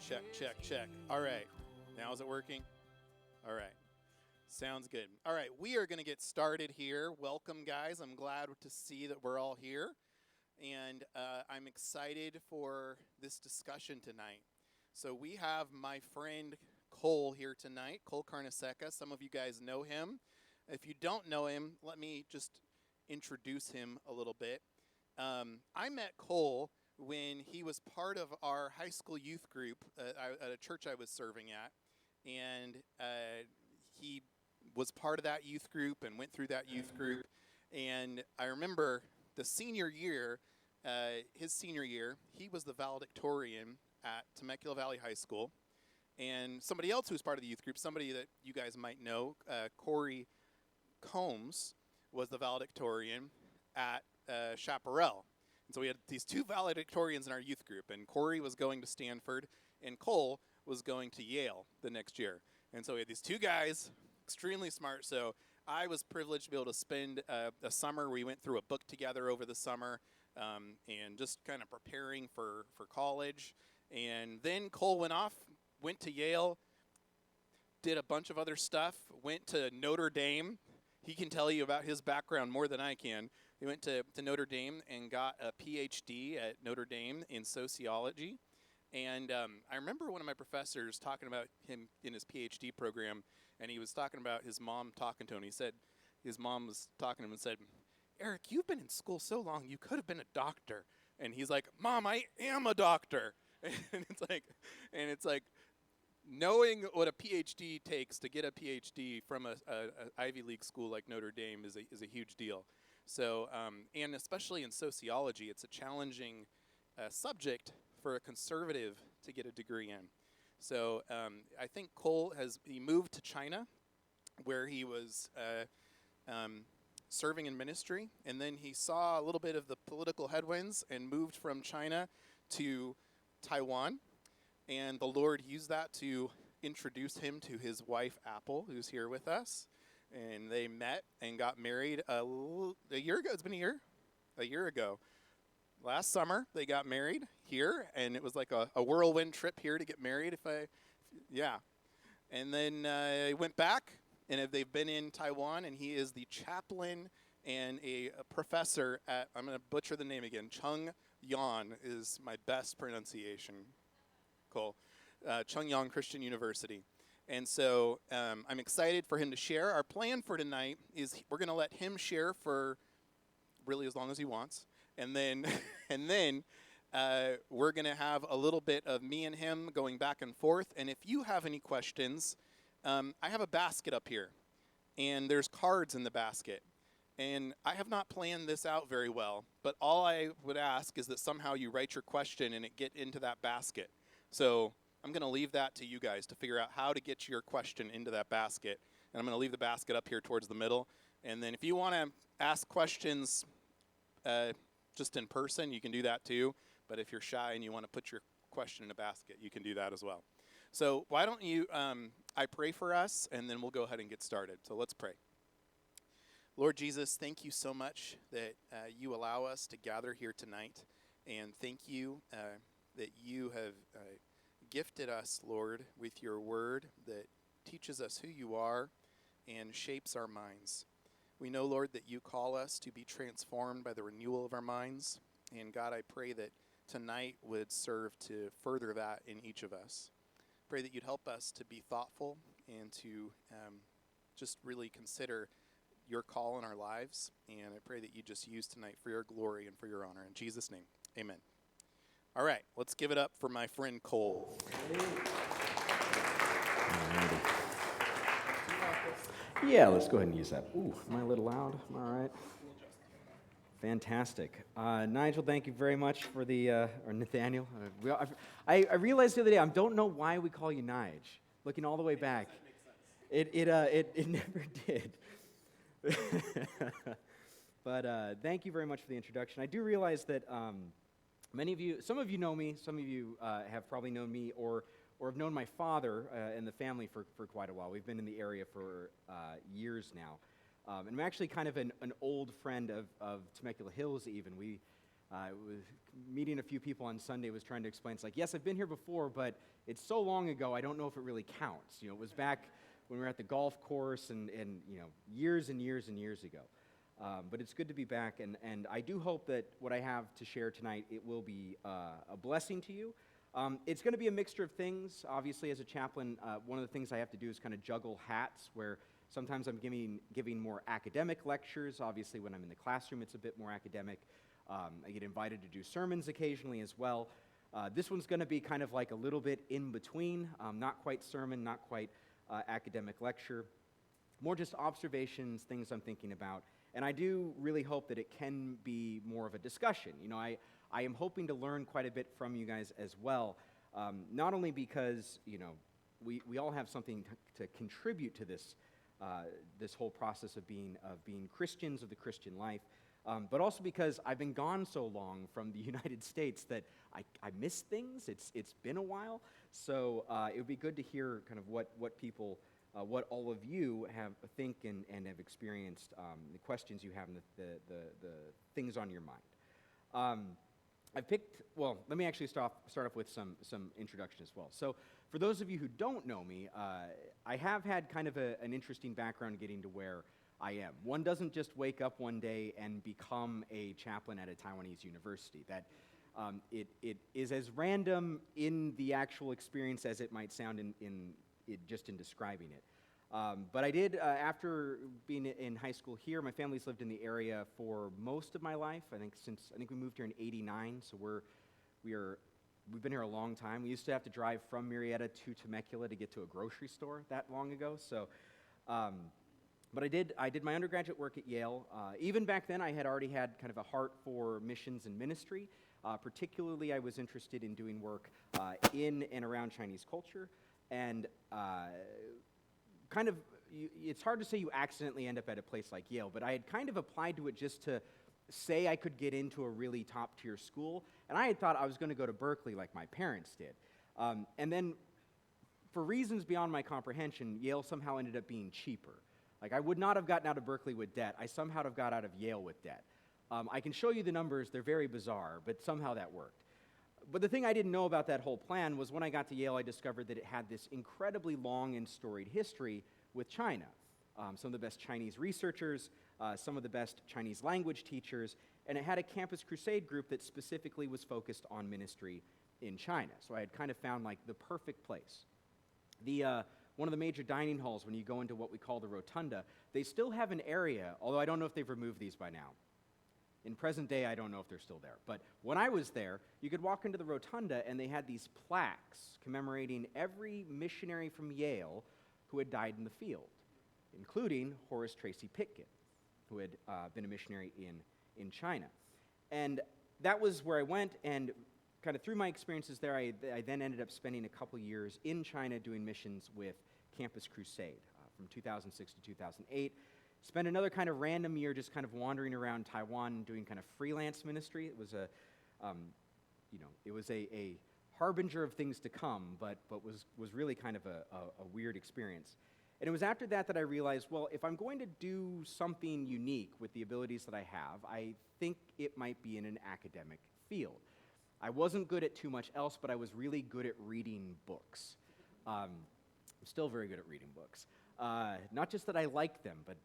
Check, check, check. All right. Now is it working? All right. Sounds good. All right. We are going to get started here. Welcome, guys. I'm glad to see that we're all here. And I'm excited for this discussion tonight. So we have my friend Cole here tonight, Cole Carnesecca. Some of you guys know him. If you don't know him, let me just introduce him a little bit. I met Cole when he was part of our high school youth group at a church I was serving at. And he was part of that youth group and went through that youth group. And I remember the senior year, his senior year, he was the valedictorian at Temecula Valley High School. And somebody else who was part of the youth group, somebody that you guys might know, Corey Combs, was the valedictorian at Chaparral. And so we had these two valedictorians in our youth group, and Corey was going to Stanford, and Cole was going to Yale the next year. And so we had these two guys, extremely smart. So I was privileged to be able to spend a summer. We went through a book together over the summer and just kind of preparing for college. And then Cole went to Yale, did a bunch of other stuff, went to Notre Dame. He can tell you about his background more than I can. He went to Notre Dame and got a PhD at Notre Dame in sociology. And I remember one of my professors talking about him in his PhD program, and he was talking about his mom talking to him. He said his mom was talking to him and said, "Eric, you've been in school so long, you could have been a doctor." And he's like, "Mom, I am a doctor." And it's like knowing what a PhD takes to get a PhD from a Ivy League school like Notre Dame is a huge deal. So, and especially in sociology, it's a challenging subject for a conservative to get a degree in. So I think Cole he moved to China, where he was serving in ministry, and then he saw a little bit of the political headwinds and moved from China to Taiwan. And the Lord used that to introduce him to his wife, Apple, who's here with us. And they met and got married a year ago. It's been a year? A year ago. Last summer, they got married here, and it was like a whirlwind trip here to get married. Yeah. And then they went back, and they've been in Taiwan, and he is the chaplain and a professor at, I'm going to butcher the name again, Chung Yan is my best pronunciation. Cool. Chung Yan Christian University. And so I'm excited for him to share. Our plan for tonight is we're going to let him share for really as long as he wants. And then we're going to have a little bit of me and him going back and forth. And if you have any questions, I have a basket up here. And there's cards in the basket. And I have not planned this out very well. But all I would ask is that somehow you write your question and it get into that basket. So I'm going to leave that to you guys to figure out how to get your question into that basket. And I'm going to leave the basket up here towards the middle. And then if you want to ask questions just in person, you can do that too. But if you're shy and you want to put your question in a basket, you can do that as well. So why don't you, I pray for us, and then we'll go ahead and get started. So let's pray. Lord Jesus, thank you so much that you allow us to gather here tonight. And thank you that you have gifted us, Lord, with your word that teaches us who you are and shapes our minds. We know, Lord, that you call us to be transformed by the renewal of our minds. And God, I pray that tonight would serve to further that in each of us. Pray that you'd help us to be thoughtful and to just really consider your call in our lives. And I pray that you just use tonight for your glory and for your honor. In Jesus' name, amen. All right, let's give it up for my friend Cole. Yeah, let's go ahead and use that. Ooh, am I a little loud? Am I all right? Fantastic. Nigel, thank you very much for or Nathaniel. I realized the other day, I don't know why we call you Nige. Looking all the way back, it never did. But thank you very much for the introduction. I do realize that some of you know me, some of you have probably known me or have known my father and the family for quite a while. We've been in the area for years now. And I'm actually kind of an old friend of Temecula Hills even. Meeting a few people on Sunday was trying to explain, it's like, yes, I've been here before, but it's so long ago, I don't know if it really counts. It was back when we were at the golf course and years and years and years ago. But it's good to be back, and I do hope that what I have to share tonight, it will be a blessing to you. It's going to be a mixture of things. Obviously, as a chaplain, one of the things I have to do is kind of juggle hats, where sometimes I'm giving more academic lectures. Obviously, when I'm in the classroom, it's a bit more academic. I get invited to do sermons occasionally as well. This one's going to be kind of like a little bit in between, not quite sermon, not quite academic lecture, more just observations, things I'm thinking about. And I do really hope that it can be more of a discussion. I am hoping to learn quite a bit from you guys as well, not only because, we all have something to contribute to this whole process of being Christians, of the Christian life, but also because I've been gone so long from the United States that I miss things. It's been a while, so it would be good to hear kind of what people, what all of you think and have experienced, the questions you have, and the things on your mind. Let me actually start off with some introduction as well. So for those of you who don't know me, I have had kind of an interesting background getting to where I am. One doesn't just wake up one day and become a chaplain at a Taiwanese university. That it is as random in the actual experience as it might sound in describing it. But I did, after being in high school here, my family's lived in the area for most of my life. I think we moved here in '89, so we've been here a long time. We used to have to drive from Murrieta to Temecula to get to a grocery store that long ago. So, but I did my undergraduate work at Yale. Even back then, I had already had kind of a heart for missions and ministry. Particularly, I was interested in doing work in and around Chinese culture, and it's hard to say you accidentally end up at a place like Yale, but I had kind of applied to it just to say I could get into a really top-tier school, and I had thought I was going to go to Berkeley like my parents did. And then, for reasons beyond my comprehension, Yale somehow ended up being cheaper. Like, I would not have gotten out of Berkeley with debt. I somehow have got out of Yale with debt. I can show you the numbers. They're very bizarre, but somehow that worked. But the thing I didn't know about that whole plan was when I got to Yale, I discovered that it had this incredibly long and storied history with China. Some of the best Chinese researchers, some of the best Chinese language teachers, and it had a campus crusade group that specifically was focused on ministry in China. So I had kind of found like the perfect place. One of the major dining halls, when you go into what we call the rotunda, they still have an area, although I don't know if they've removed these by now. In present day, I don't know if they're still there. But when I was there, you could walk into the rotunda, and they had these plaques commemorating every missionary from Yale who had died in the field, including Horace Tracy Pitkin, who had been a missionary in China. And that was where I went, and kind of through my experiences there, I then ended up spending a couple years in China doing missions with Campus Crusade from 2006 to 2008. Spent another kind of random year just kind of wandering around Taiwan doing kind of freelance ministry. It was a harbinger of things to come, but was really kind of a weird experience. And it was after that I realized, well, if I'm going to do something unique with the abilities that I have, I think it might be in an academic field. I wasn't good at too much else, but I was really good at reading books. I'm still very good at reading books. Not just that I like them, but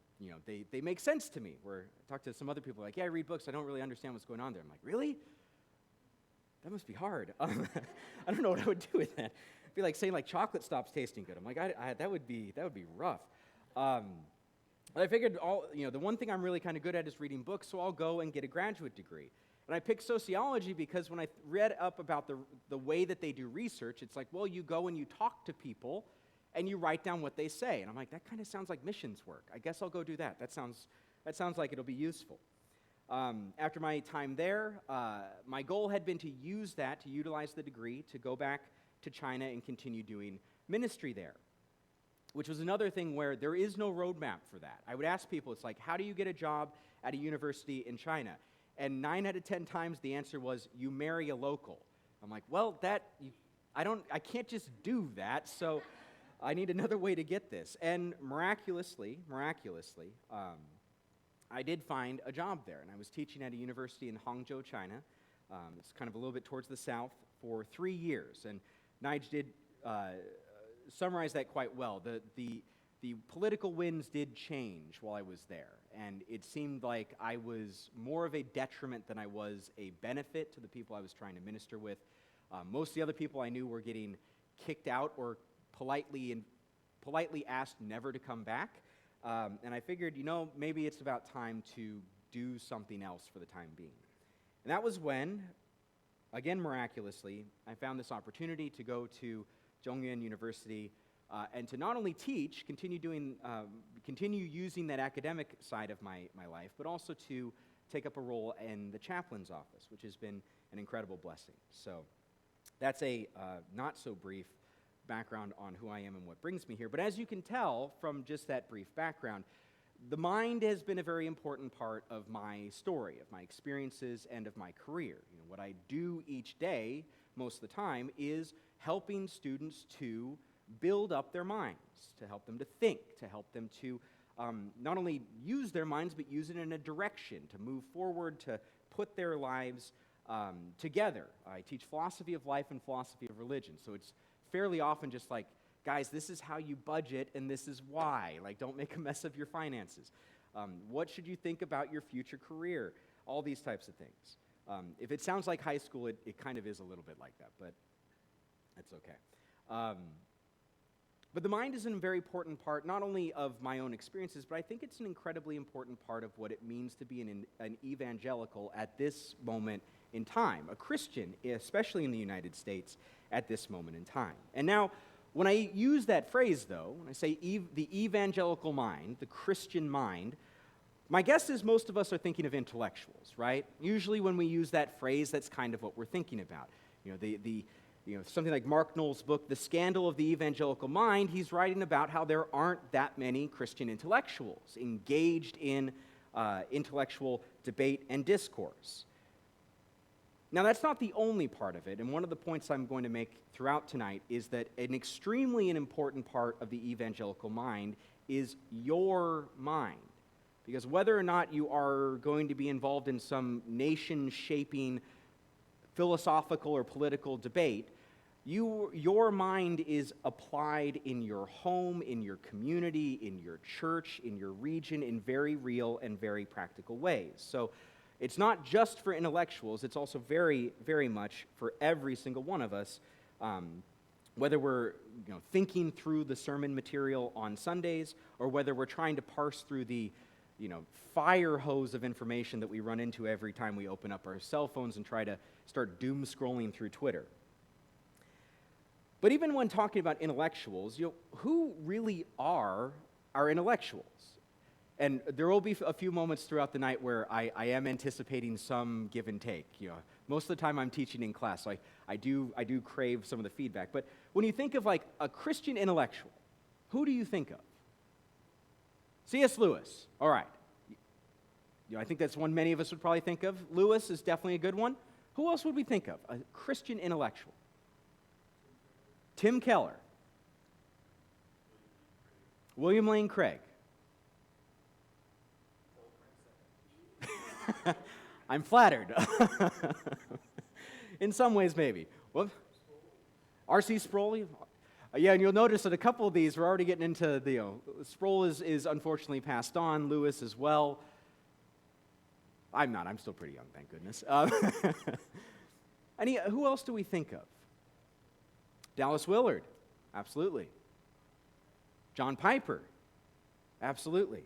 they make sense to me. Where I talk to some other people, like, yeah, I read books, I don't really understand what's going on there. I'm like, really? That must be hard. I don't know what I would do with that. It'd be like saying like chocolate stops tasting good. I'm like, that would be rough. But I figured the one thing I'm really kind of good at is reading books, so I'll go and get a graduate degree. And I picked sociology because when I read up about the way that they do research, it's like, well, you go and you talk to people and you write down what they say. And I'm like, that kind of sounds like missions work. I guess I'll go do that. That sounds like it'll be useful. After my time there, my goal had been to utilize the degree to go back to China and continue doing ministry there, which was another thing where there is no roadmap for that. I would ask people, it's like, how do you get a job at a university in China? And 9 out of 10 times the answer was, you marry a local. I'm like, well, I can't just do that, so I need another way to get this. And miraculously, I I did find a job there, and I was teaching at a university in Hangzhou, China. It's kind of a little bit towards the south for 3 years, and Nige did summarize that quite well. The political winds did change while I was there, and it seemed like I was more of a detriment than I was a benefit to the people I was trying to minister with. Most of the other people I knew were getting kicked out or politely asked never to come back. And I figured, maybe it's about time to do something else for the time being. And that was when, again miraculously, I found this opportunity to go to Zhongyuan University and to not only teach, continue using that academic side of my life, but also to take up a role in the chaplain's office, which has been an incredible blessing. So that's a not-so-brief background on who I am and what brings me here. But as you can tell from just that brief background, the mind has been a very important part of my story, of my experiences, and of my career. What I do each day, most of the time, is helping students to build up their minds, to help them to think, to help them to not only use their minds, but use it in a direction, to move forward, to put their lives together. I teach philosophy of life and philosophy of religion, so it's fairly often just like, guys, this is how you budget, and this is why. Like, don't make a mess of your finances. What should you think about your future career? All these types of things. If it sounds like high school, it kind of is a little bit like that, but that's okay. But the mind is a very important part, not only of my own experiences, but I think it's an incredibly important part of what it means to be an evangelical at this moment in time, a Christian, especially in the United States, at this moment in time. And now, when I use that phrase, though, when I say the evangelical mind, the Christian mind, my guess is most of us are thinking of intellectuals, right? Usually when we use that phrase, that's kind of what we're thinking about. Something like Mark Knoll's book, The Scandal of the Evangelical Mind, he's writing about how there aren't that many Christian intellectuals engaged in intellectual debate and discourse. Now, that's not the only part of it, and one of the points I'm going to make throughout tonight is that an extremely important part of the evangelical mind is your mind. Because whether or not you are going to be involved in some nation-shaping philosophical or political debate, your mind is applied in your home, in your community, in your church, in your region, in very real and very practical ways. So it's not just for intellectuals, it's also very, very much for every single one of us, whether we're thinking through the sermon material on Sundays or whether we're trying to parse through the fire hose of information that we run into every time we open up our cell phones and try to start doom scrolling through Twitter. But even when talking about intellectuals, who really are our intellectuals? And there will be a few moments throughout the night where I am anticipating some give and take. Most of the time I'm teaching in class, so I do crave some of the feedback. But when you think of like a Christian intellectual, who do you think of? C.S. Lewis. All right. I think that's one many of us would probably think of. Lewis is definitely a good one. Who else would we think of? A Christian intellectual. Tim Keller. William Lane Craig. I'm flattered. In some ways, maybe. Well, R.C. Sproul. Yeah, and you'll notice that a couple of these, we're already getting into the, Sproul is unfortunately passed on, Lewis as well. I'm not, I'm still pretty young, thank goodness. Who else do we think of? Dallas Willard, absolutely. John Piper, absolutely.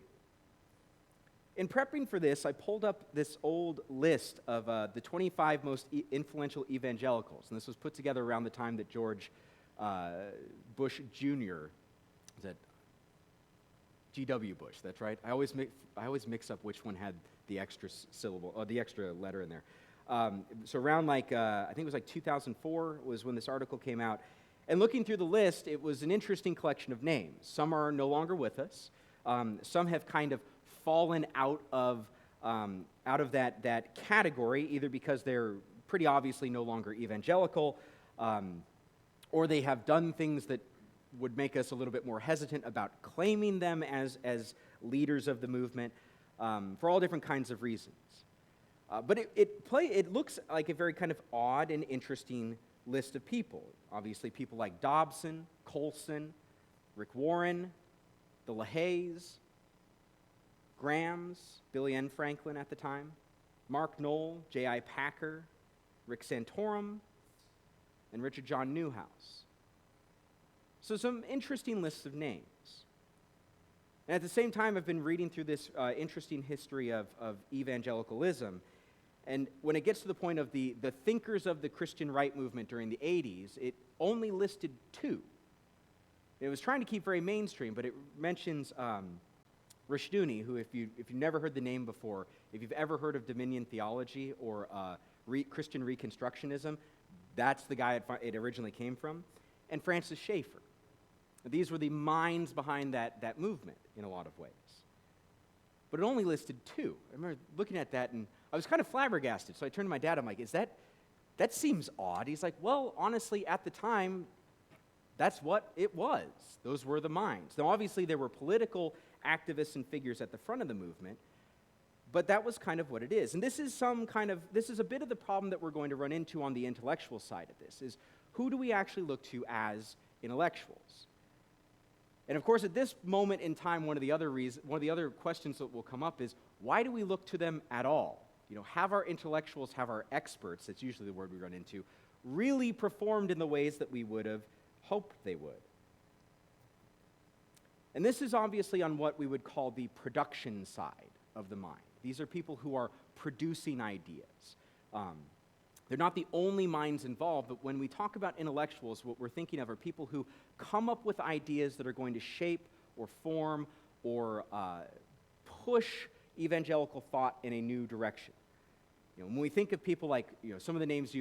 In prepping for this, I pulled up this old list of the 25 most influential evangelicals, and this was put together around the time that George Bush Jr., is that G.W. Bush, that's right. I always mix up which one had the extra syllable, or the extra letter in there. So around I think it was like 2004 was when this article came out. And looking through the list, it was an interesting collection of names. Some are no longer with us. Some have kind of fallen out of that category, either because they're pretty obviously no longer evangelical, or they have done things that would make us a little bit more hesitant about claiming them as leaders of the movement. for all different kinds of reasons. But it looks like a very kind of odd and interesting list of people. Obviously, people like Dobson, Colson, Rick Warren, the LaHays, Grahams, Billy N. Franklin at the time, Mark Knoll, J.I. Packer, Rick Santorum, and Richard John Newhouse. So some interesting lists of names. And at the same time, I've been reading through this interesting history of evangelicalism, and when it gets to the point of the thinkers of the Christian right movement during the 80s, it only listed two. It was trying to keep very mainstream, but it mentions Rushdoony, who, if you've never heard the name before, if you've ever heard of Dominion theology or Christian Reconstructionism, that's the guy it originally came from, and Francis Schaeffer. These were the minds behind that movement in a lot of ways. But it only listed two. I remember looking at that, and I was kind of flabbergasted, so I turned to my dad, I'm like, that seems odd. He's like, well, honestly, at the time, that's what it was. Those were the minds. Now, obviously, there were political activists and figures at the front of the movement, but that was kind of what it is. And this is a bit of the problem that we're going to run into on the intellectual side of this, is who do we actually look to as intellectuals? And of course, at this moment in time, one of the other questions that will come up is, why do we look to them at all? Have our intellectuals, have our experts, that's usually the word we run into, really performed in the ways that we would have hoped they would? And this is obviously on what we would call the production side of the mind. These are people who are producing ideas. They're not the only minds involved, but when we talk about intellectuals, what we're thinking of are people who come up with ideas that are going to shape or form or push evangelical thought in a new direction. When we think of people like some of the names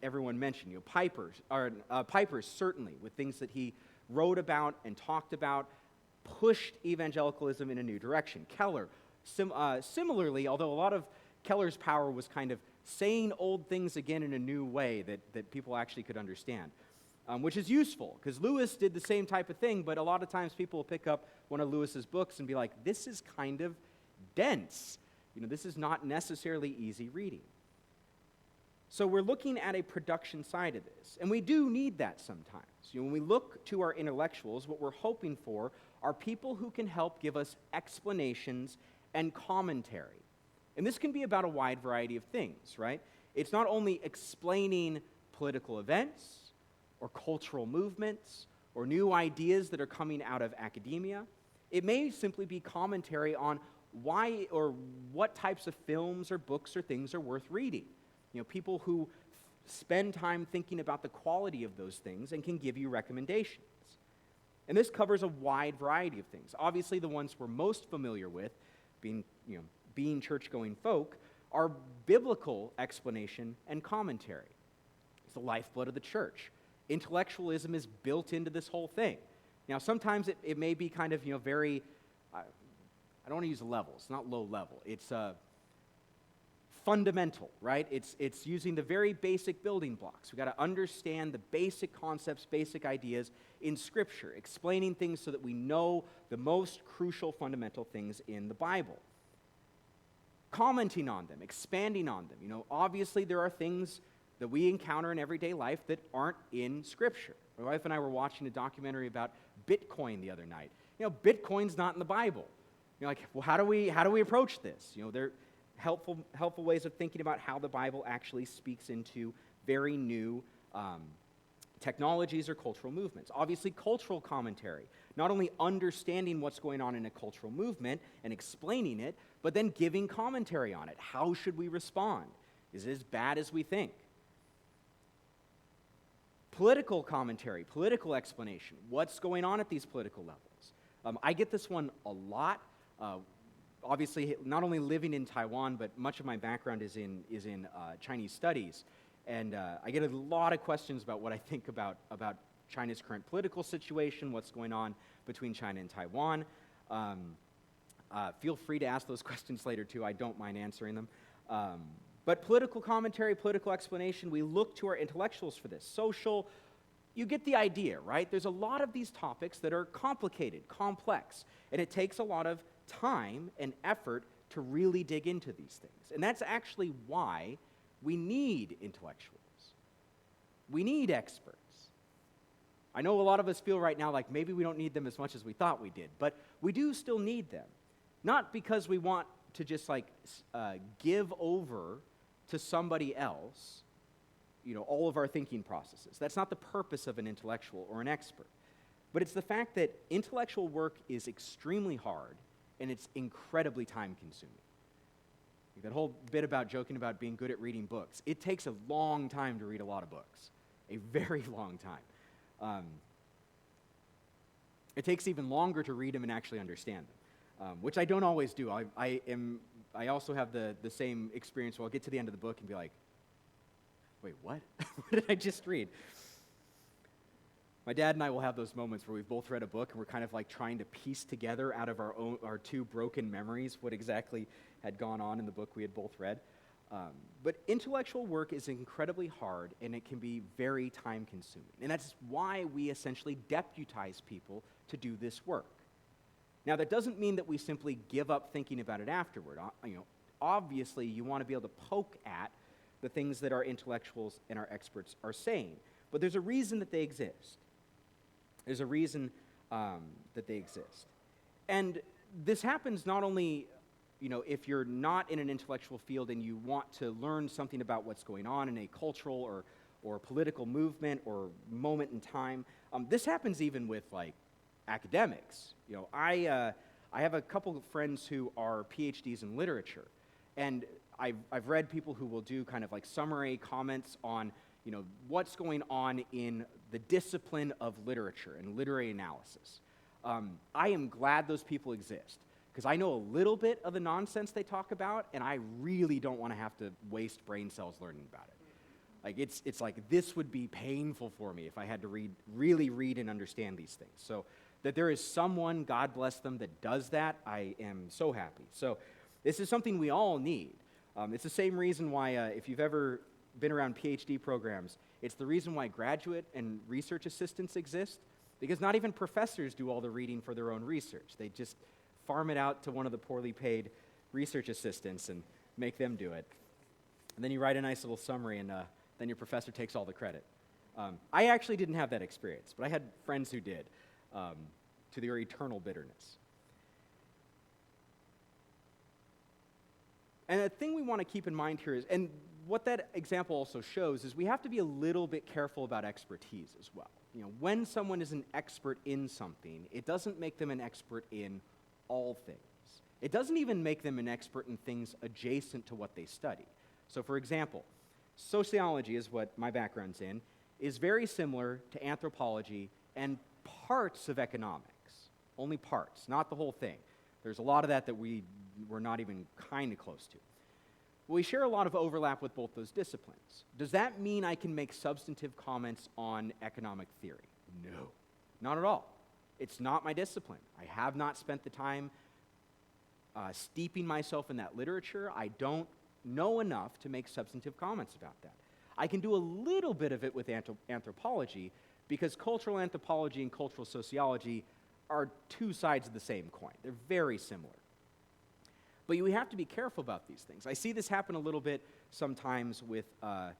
everyone mentioned, Piper's certainly, with things that he wrote about and talked about, pushed evangelicalism in a new direction. Keller, similarly, although a lot of Keller's power was kind of saying old things again in a new way that people actually could understand, which is useful, because Lewis did the same type of thing, but a lot of times people will pick up one of Lewis's books and be like, this is kind of dense. This is not necessarily easy reading. So we're looking at a production side of this, and we do need that sometimes. When we look to our intellectuals, what we're hoping for are people who can help give us explanations and commentary. And this can be about a wide variety of things, right? It's not only explaining political events or cultural movements or new ideas that are coming out of academia. It may simply be commentary on why or what types of films or books or things are worth reading. People who spend time thinking about the quality of those things and can give you recommendations. And this covers a wide variety of things. Obviously, the ones we're most familiar with, being church-going folk, are biblical explanation and commentary. It's the lifeblood of the church. Intellectualism is built into this whole thing. Now, sometimes it may be kind of, very, I don't want to use a level. It's not low level. It's fundamental, right? It's using the very basic building blocks. We've got to understand the basic concepts, basic ideas in Scripture, explaining things so that we know the most crucial fundamental things in the Bible. Commenting on them, expanding on them. Obviously there are things that we encounter in everyday life that aren't in Scripture. My wife and I were watching a documentary about Bitcoin the other night. Bitcoin's not in the Bible. Well, how do we approach this? They're helpful ways of thinking about how the Bible actually speaks into very new technologies or cultural movements. Obviously, cultural commentary, not only understanding what's going on in a cultural movement and explaining it, but then giving commentary on it. How should we respond? Is it as bad as we think? Political commentary, political explanation. What's going on at these political levels? I get this one a lot. Obviously, not only living in Taiwan, but much of my background is in Chinese studies. And I get a lot of questions about what I think about China's current political situation, what's going on between China and Taiwan. Feel free to ask those questions later, too. I don't mind answering them. But political commentary, political explanation, we look to our intellectuals for this. Social, you get the idea, right? There's a lot of these topics that are complicated, complex, and it takes a lot of time and effort to really dig into these things. And that's actually why we need intellectuals. We need experts. I know a lot of us feel right now like maybe we don't need them as much as we thought we did, but we do still need them. Not because we want to just give over to somebody else, all of our thinking processes. That's not the purpose of an intellectual or an expert. But it's the fact that intellectual work is extremely hard and it's incredibly time-consuming. That whole bit about joking about being good at reading books, it takes a long time to read a lot of books, a very long time. It takes even longer to read them and actually understand them, which I don't always do. I also have the same experience where I'll get to the end of the book and be like, wait, what? What did I just read? My dad and I will have those moments where we've both read a book and we're kind of like trying to piece together out of our two broken memories what exactly had gone on in the book we had both read. But intellectual work is incredibly hard and it can be very time-consuming. And that's why we essentially deputize people to do this work. Now, that doesn't mean that we simply give up thinking about it afterward. Obviously, you want to be able to poke at the things that our intellectuals and our experts are saying. But there's a reason that they exist. There's a reason that they exist. And this happens not only, if you're not in an intellectual field and you want to learn something about what's going on in a cultural or political movement or moment in time. This happens even with, academics. I have a couple of friends who are PhDs in literature, and I've read people who will do kind of summary comments on what's going on in the discipline of literature and literary analysis. I am glad those people exist because I know a little bit of the nonsense they talk about, and I really don't want to have to waste brain cells learning about it. It's like this would be painful for me if I had to really read and understand these things. So that there is someone, God bless them, that does that, I am so happy. So this is something we all need. It's the same reason why, if you've ever been around PhD programs, it's the reason why graduate and research assistants exist, because not even professors do all the reading for their own research. They just farm it out to one of the poorly paid research assistants and make them do it. And then you write a nice little summary, and then your professor takes all the credit. I actually didn't have that experience, but I had friends who did, to their eternal bitterness. And the thing we want to keep in mind here is, and what that example also shows, is we have to be a little bit careful about expertise as well. When someone is an expert in something, it doesn't make them an expert in all things. It doesn't even make them an expert in things adjacent to what they study. So for example, sociology is what my background's in, is very similar to anthropology and parts of economics. Only parts, not the whole thing. There's a lot of that we're not even kind of close to. Well, we share a lot of overlap with both those disciplines. Does that mean I can make substantive comments on economic theory? No, not at all. It's not my discipline. I have not spent the time steeping myself in that literature. I don't know enough to make substantive comments about that. I can do a little bit of it with anthropology because cultural anthropology and cultural sociology are two sides of the same coin. They're very similar. But we have to be careful about these things. I see this happen a little bit sometimes with, I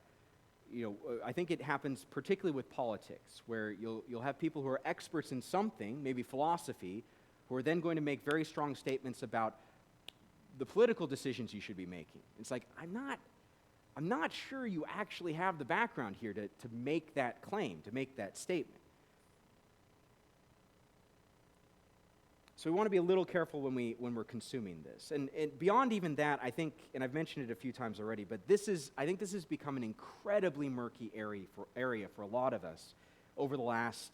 think it happens particularly with politics, where you'll have people who are experts in something, maybe philosophy, who are then going to make very strong statements about the political decisions you should be making. It's like, I'm not sure you actually have the background here to make that claim, to make that statement. So we want to be a little careful when we're consuming this. And beyond even that, I think, and I've mentioned it a few times already, but I think this has become an incredibly murky area for a lot of us over the last,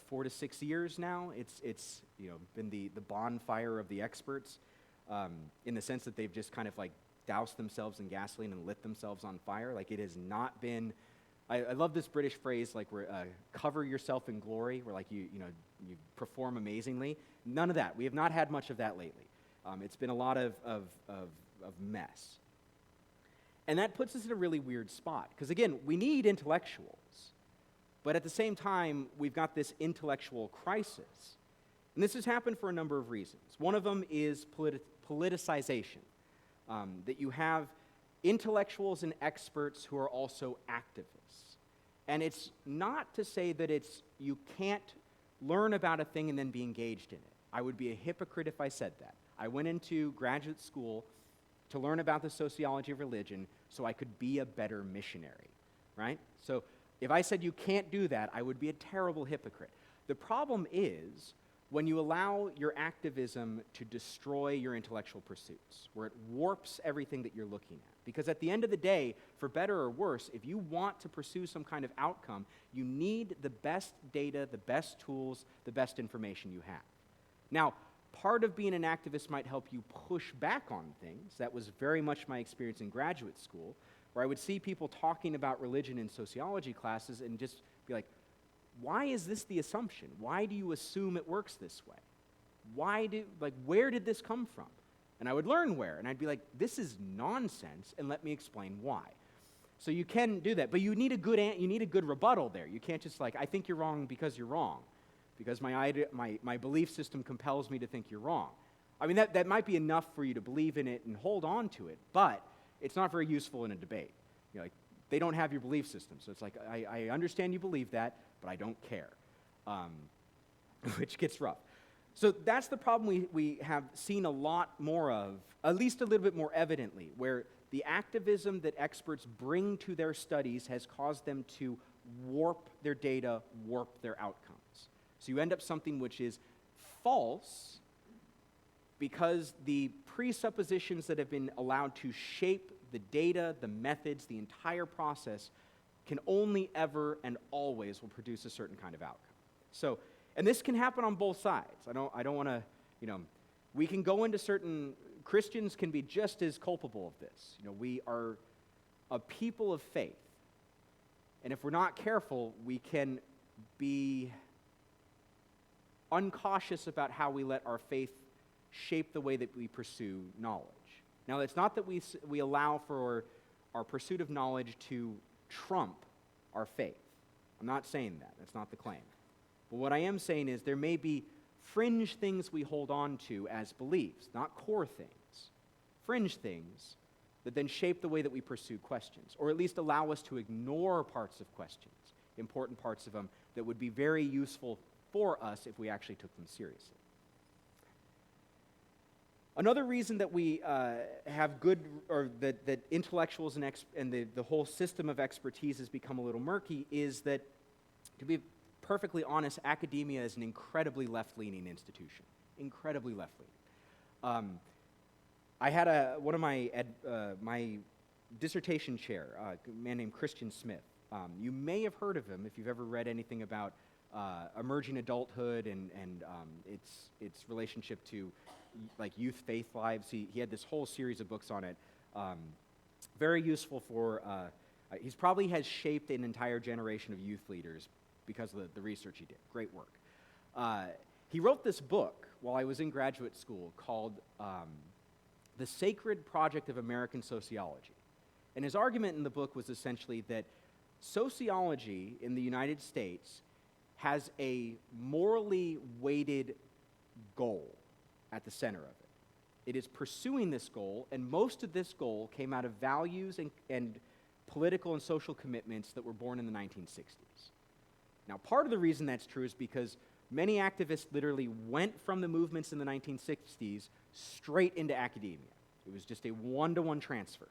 4 to 6 years now? It's been the bonfire of the experts, in the sense that they've just kind of doused themselves in gasoline and lit themselves on fire. It has not been. I love this British phrase, where cover yourself in glory, where you perform amazingly. None of that. We have not had much of that lately. It's been a lot of mess. And that puts us in a really weird spot, because again, we need intellectuals, but at the same time, we've got this intellectual crisis. And this has happened for a number of reasons. One of them is politicization, that you have intellectuals and experts who are also activists. And it's not to say that you can't learn about a thing and then be engaged in it. I would be a hypocrite if I said that. I went into graduate school to learn about the sociology of religion so I could be a better missionary, right? So if I said you can't do that, I would be a terrible hypocrite. The problem is when you allow your activism to destroy your intellectual pursuits, where it warps everything that you're looking at. Because at the end of the day, for better or worse, if you want to pursue some kind of outcome, you need the best data, the best tools, the best information you have. Now, part of being an activist might help you push back on things. That was very much my experience in graduate school, where I would see people talking about religion in sociology classes and just be like, why is this the assumption? Why do you assume it works this way? Where did this come from? And I would learn where, and I'd be like, this is nonsense, and let me explain why. So you can do that, but you need a good rebuttal there. You can't just I think you're wrong because you're wrong, because my belief system compels me to think you're wrong. I mean, that might be enough for you to believe in it and hold on to it, but it's not very useful in a debate. They don't have your belief system, so it's like, I understand you believe that, but I don't care, which gets rough. So that's the problem we have seen a lot more of, at least a little bit more evidently, where the activism that experts bring to their studies has caused them to warp their data, warp their outcomes. So you end up something which is false because the presuppositions that have been allowed to shape the data, the methods, the entire process can only ever and always will produce a certain kind of outcome. So, and this can happen on both sides. I don't want to, we can go into certain, Christians can be just as culpable of this. We are a people of faith. And if we're not careful, we can be uncautious about how we let our faith shape the way that we pursue knowledge. Now, it's not that we allow for our pursuit of knowledge to trump our faith. I'm not saying that. That's not the claim. But what I am saying is there may be fringe things we hold on to as beliefs, not core things. Fringe things that then shape the way that we pursue questions, or at least allow us to ignore parts of questions, important parts of them that would be very useful for us if we actually took them seriously. Another reason that we have good, or that intellectuals and the whole system of expertise has become a little murky is that, to be perfectly honest, academia is an incredibly left-leaning institution. Incredibly left-leaning. I had one of my dissertation chair, a man named Christian Smith. You may have heard of him if you've ever read anything about emerging adulthood and its relationship to youth faith lives. He had this whole series of books on it. Very useful for, he's probably has shaped an entire generation of youth leaders because of the research he did. Great work. He wrote this book while I was in graduate school called The Sacred Project of American Sociology. And his argument in the book was essentially that sociology in the United States has a morally weighted goal at the center of it. It is pursuing this goal, and most of this goal came out of values and political and social commitments that were born in the 1960s. Now, part of the reason that's true is because many activists literally went from the movements in the 1960s straight into academia. It was just a one-to-one transfer.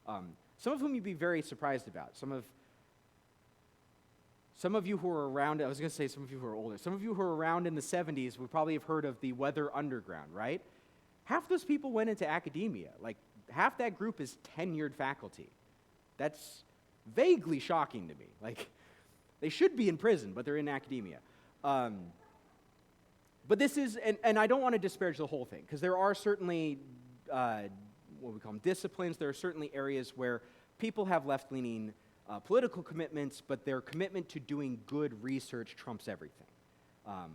Some of whom you'd be very surprised about. Some of you who are around, I was going to say some of you who are older, some of you who are around in the 70s would probably have heard of the Weather Underground, right? Half those people went into academia. Half that group is tenured faculty. That's vaguely shocking to me. They should be in prison, but they're in academia. But this is, and I don't want to disparage the whole thing, because there are certainly, what we call them, disciplines. There are certainly areas where people have left-leaning political commitments, but their commitment to doing good research trumps everything.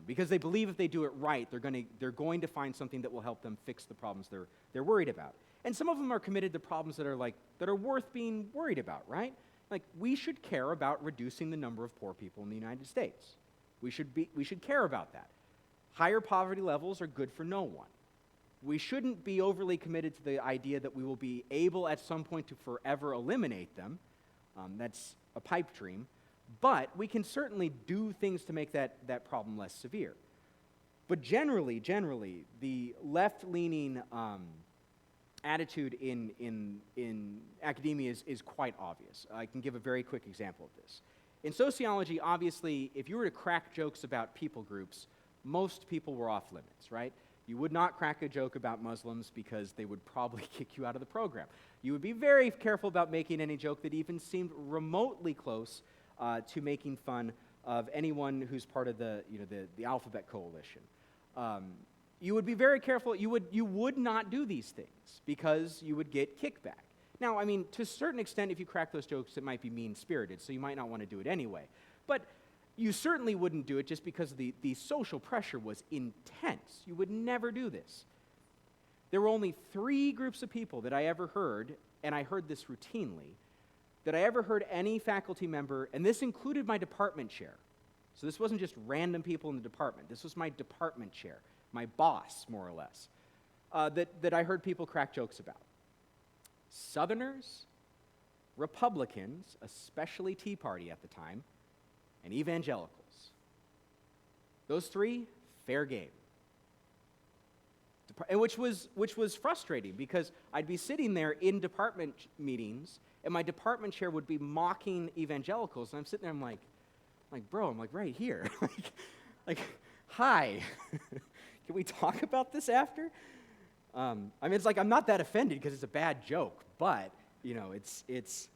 Because they believe if they do it right, they're going to find something that will help them fix the problems they're worried about. And some of them are committed to problems that are worth being worried about, right? We should care about reducing the number of poor people in the United States. We should care about that. higher poverty levels are good for no one. We shouldn't be overly committed to the idea that we will be able at some point to forever eliminate them. That's a pipe dream. But we can certainly do things to make that problem less severe. But generally, the left-leaning attitude in academia is quite obvious. I can give a very quick example of this. In sociology, obviously, if you were to crack jokes about people groups, most people were off limits, right? You would not crack a joke about Muslims because they would probably kick you out of the program. You would be very careful about making any joke that even seemed remotely close to making fun of anyone who's part of the Alphabet Coalition. You would be very careful. You would not do these things because you would get kickback. Now, I mean, to a certain extent, if you crack those jokes, it might be mean-spirited, so you might not want to do it anyway. But you certainly wouldn't do it just because the social pressure was intense. You would never do this. There were only 3 groups of people that I ever heard, and I heard this routinely, that I ever heard any faculty member, and this included my department chair. So this wasn't just random people in the department. This was my department chair, my boss, more or less, that I heard people crack jokes about. Southerners, Republicans, especially Tea Party at the time, and Evangelicals. Those 3, fair game. And which was frustrating because I'd be sitting there in department meetings and my department chair would be mocking Evangelicals, and I'm sitting there, I'm like, bro, I'm like right here. like, hi, can we talk about this after? I mean, it's like I'm not that offended because it's a bad joke, but, it's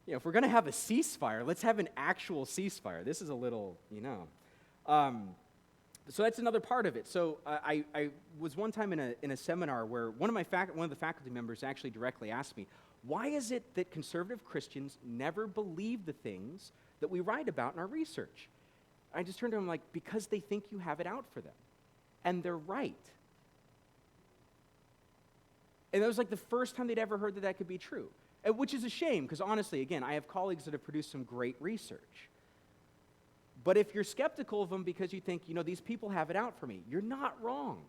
if we're going to have a ceasefire, let's have an actual ceasefire. This is a little, So that's another part of it. So I was one time in a seminar where one of the faculty members actually directly asked me, why is it that conservative Christians never believe the things that we write about in our research? I just turned to him like, because they think you have it out for them. And they're right. And that was like the first time they'd ever heard that could be true. Which is a shame, because honestly, again, I have colleagues that have produced some great research. But if you're skeptical of them because you think, these people have it out for me, you're not wrong.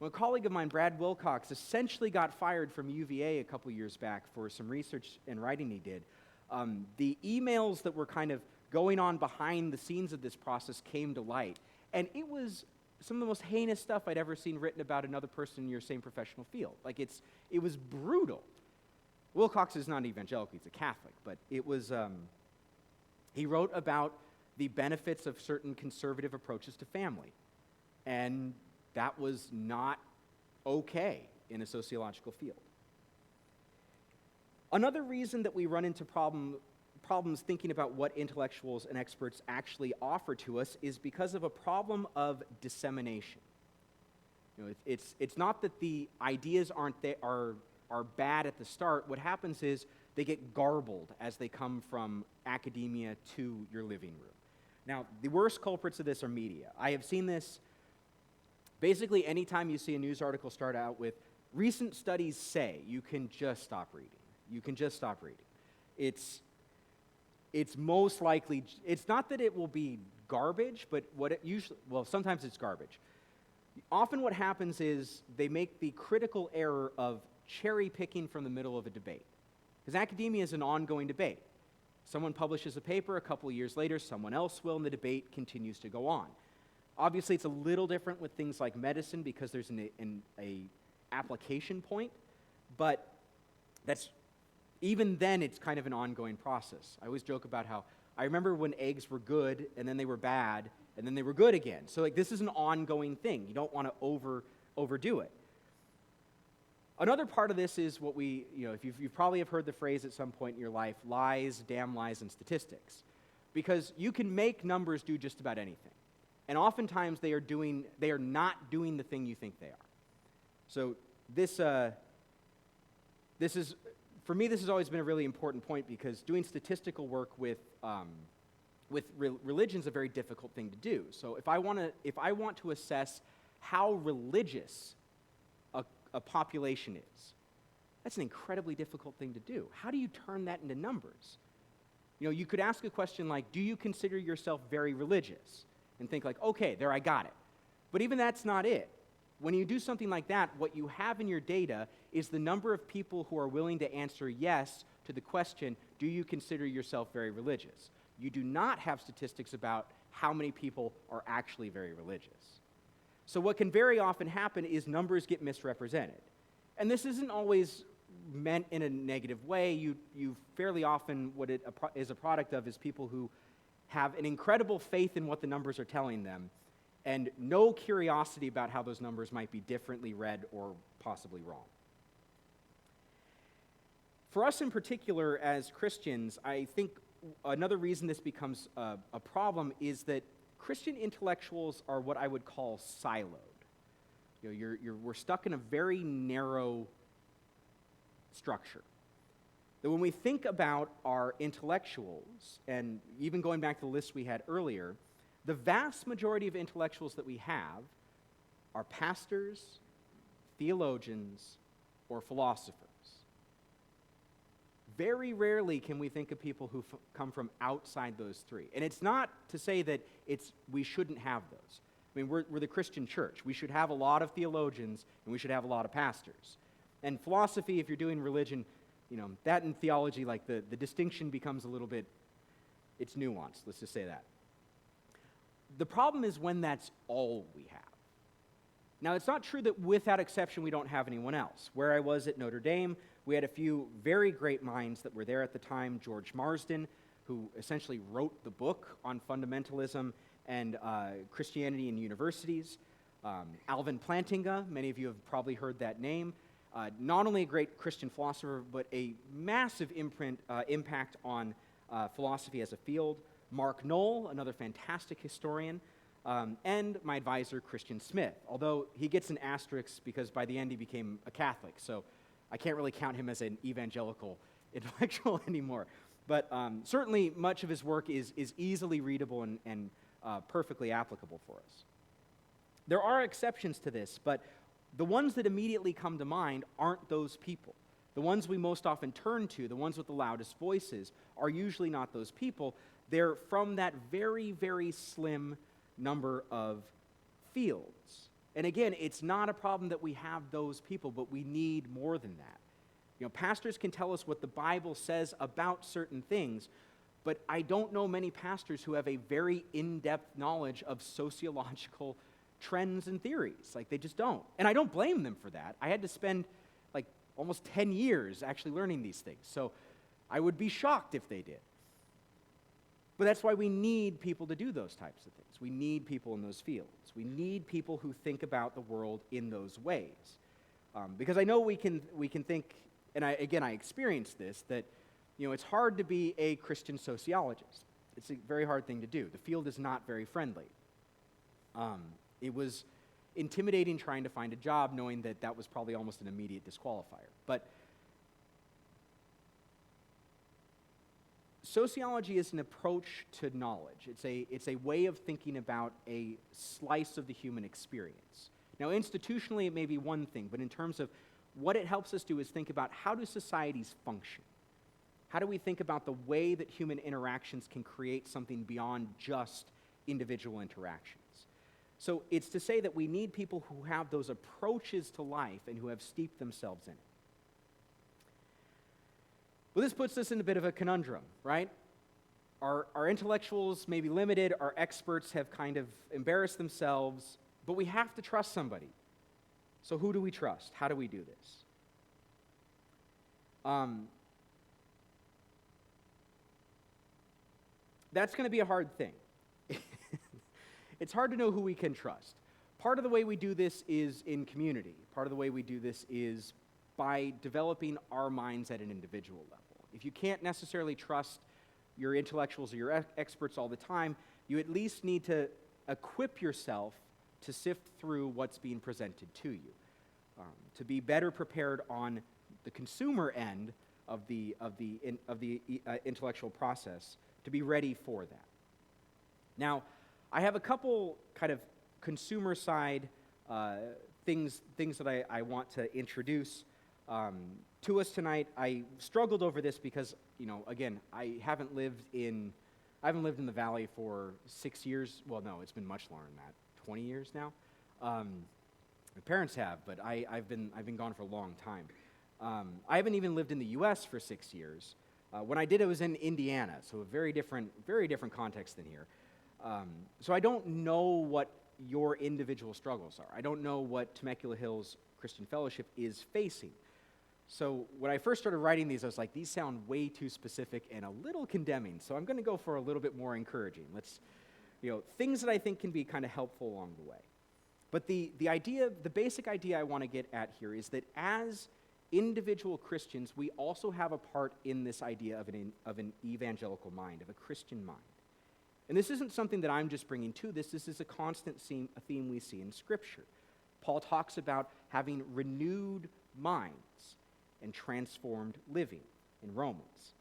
Well, a colleague of mine, Brad Wilcox, essentially got fired from UVA a couple years back for some research and writing he did. The emails that were kind of going on behind the scenes of this process came to light. And it was some of the most heinous stuff I'd ever seen written about another person in your same professional field. Like, it was brutal. Wilcox is not evangelical, he's a Catholic, but it was, he wrote about the benefits of certain conservative approaches to family. And that was not okay in a sociological field. Another reason that we run into problems thinking about what intellectuals and experts actually offer to us is because of a problem of dissemination. It's not that the ideas are bad at the start. What happens is they get garbled as they come from academia to your living room. Now, the worst culprits of this are media. I have seen this basically anytime you see a news article start out with, recent studies say, you can just stop reading. You can just stop reading. It's most likely, it's not that it will be garbage, but sometimes it's garbage. Often what happens is they make the critical error of cherry picking from the middle of a debate. Because academia is an ongoing debate. Someone publishes a paper, a couple of years later, someone else will, and the debate continues to go on. Obviously, it's a little different with things like medicine because there's an application point, but even then, it's kind of an ongoing process. I always joke about how I remember when eggs were good, and then they were bad, and then they were good again. So this is an ongoing thing. You don't want to overdo it. Another part of this is what if you probably have heard the phrase at some point in your life, lies, damn lies, and statistics. Because you can make numbers do just about anything. And oftentimes they are not doing the thing you think they are. So this is, for me, this has always been a really important point because doing statistical work with religion is a very difficult thing to do. So if I want to assess how religious a population is, that's an incredibly difficult thing to do. How do you turn that into numbers? You could ask a question like, do you consider yourself very religious? and think like, okay, there, I got it. But even that's not it. When you do something like that, what you have in your data is the number of people who are willing to answer yes to the question, do you consider yourself very religious? You do not have statistics about how many people are actually very religious. So what can very often happen is numbers get misrepresented. And this isn't always meant in a negative way. You fairly often, what it is a product of is people who have an incredible faith in what the numbers are telling them and no curiosity about how those numbers might be differently read or possibly wrong. For us in particular as Christians, I think another reason this becomes a problem is that Christian intellectuals are what I would call siloed. We're stuck in a very narrow structure. That when we think about our intellectuals, and even going back to the list we had earlier, the vast majority of intellectuals that we have are pastors, theologians, or philosophers. Very rarely can we think of people who come from outside those three. And it's not to say that we shouldn't have those. I mean, we're the Christian church. We should have a lot of theologians, and we should have a lot of pastors. And philosophy, if you're doing religion, that and theology, like the distinction becomes a little bit, it's nuanced, let's just say that. The problem is when that's all we have. Now, it's not true that without exception we don't have anyone else. Where I was at Notre Dame, we had a few very great minds that were there at the time. George Marsden, who essentially wrote the book on fundamentalism and Christianity in universities. Alvin Plantinga, many of you have probably heard that name. Not only a great Christian philosopher, but a massive impact on philosophy as a field. Mark Knoll, another fantastic historian, and my advisor, Christian Smith, although he gets an asterisk because by the end he became a Catholic, so I can't really count him as an evangelical intellectual anymore. But certainly much of his work is easily readable and perfectly applicable for us. There are exceptions to this, but the ones that immediately come to mind aren't those people. The ones we most often turn to, the ones with the loudest voices, are usually not those people. They're from that very, very slim number of fields. And again, it's not a problem that we have those people, but we need more than that. Pastors can tell us what the Bible says about certain things, but I don't know many pastors who have a very in-depth knowledge of sociological trends and theories. Like, they just don't. And I don't blame them for that. I had to spend almost 10 years actually learning these things, so I would be shocked if they did. But that's why we need people to do those types of things. We need people in those fields. We need people who think about the world in those ways. Because I know we can think, and I experienced this, that it's hard to be a Christian sociologist. It's a very hard thing to do. The field is not very friendly. It was intimidating trying to find a job, knowing that was probably almost an immediate disqualifier. But sociology is an approach to knowledge. It's a way of thinking about a slice of the human experience. Now, institutionally, it may be one thing, but in terms of what it helps us do is think about how do societies function? How do we think about the way that human interactions can create something beyond just individual interactions? So it's to say that we need people who have those approaches to life and who have steeped themselves in it. Well, this puts us in a bit of a conundrum, right? Our intellectuals may be limited, our experts have kind of embarrassed themselves, but we have to trust somebody. So who do we trust? How do we do this? That's going to be a hard thing. It's hard to know who we can trust. Part of the way we do this is in community. Part of the way we do this is by developing our minds at an individual level. If you can't necessarily trust your intellectuals or your experts all the time, you at least need to equip yourself to sift through what's being presented to you, to be better prepared on the consumer end of the intellectual process, to be ready for that. Now, I have a couple kind of consumer side things that I want to introduce to us tonight. I struggled over this because, again, I haven't lived in I haven't lived in the Valley for 6 years. Well, no, it's been much longer than that, 20 years now. My parents have, but I've been gone for a long time. I haven't even lived in the U.S. for 6 years. When I did, it was in Indiana, so a very different context than here. So I don't know what your individual struggles are. I don't know what Temecula Hills Christian Fellowship is facing. So when I first started writing these, I was like, these sound way too specific and a little condemning, so I'm going to go for a little bit more encouraging. Things that I think can be kind of helpful along the way. But the basic idea I want to get at here is that as individual Christians, we also have a part in this idea of an evangelical mind, of a Christian mind. And this isn't something that I'm just bringing to this. This is a constant a theme we see in Scripture. Paul talks about having renewed minds and transformed living in Romans.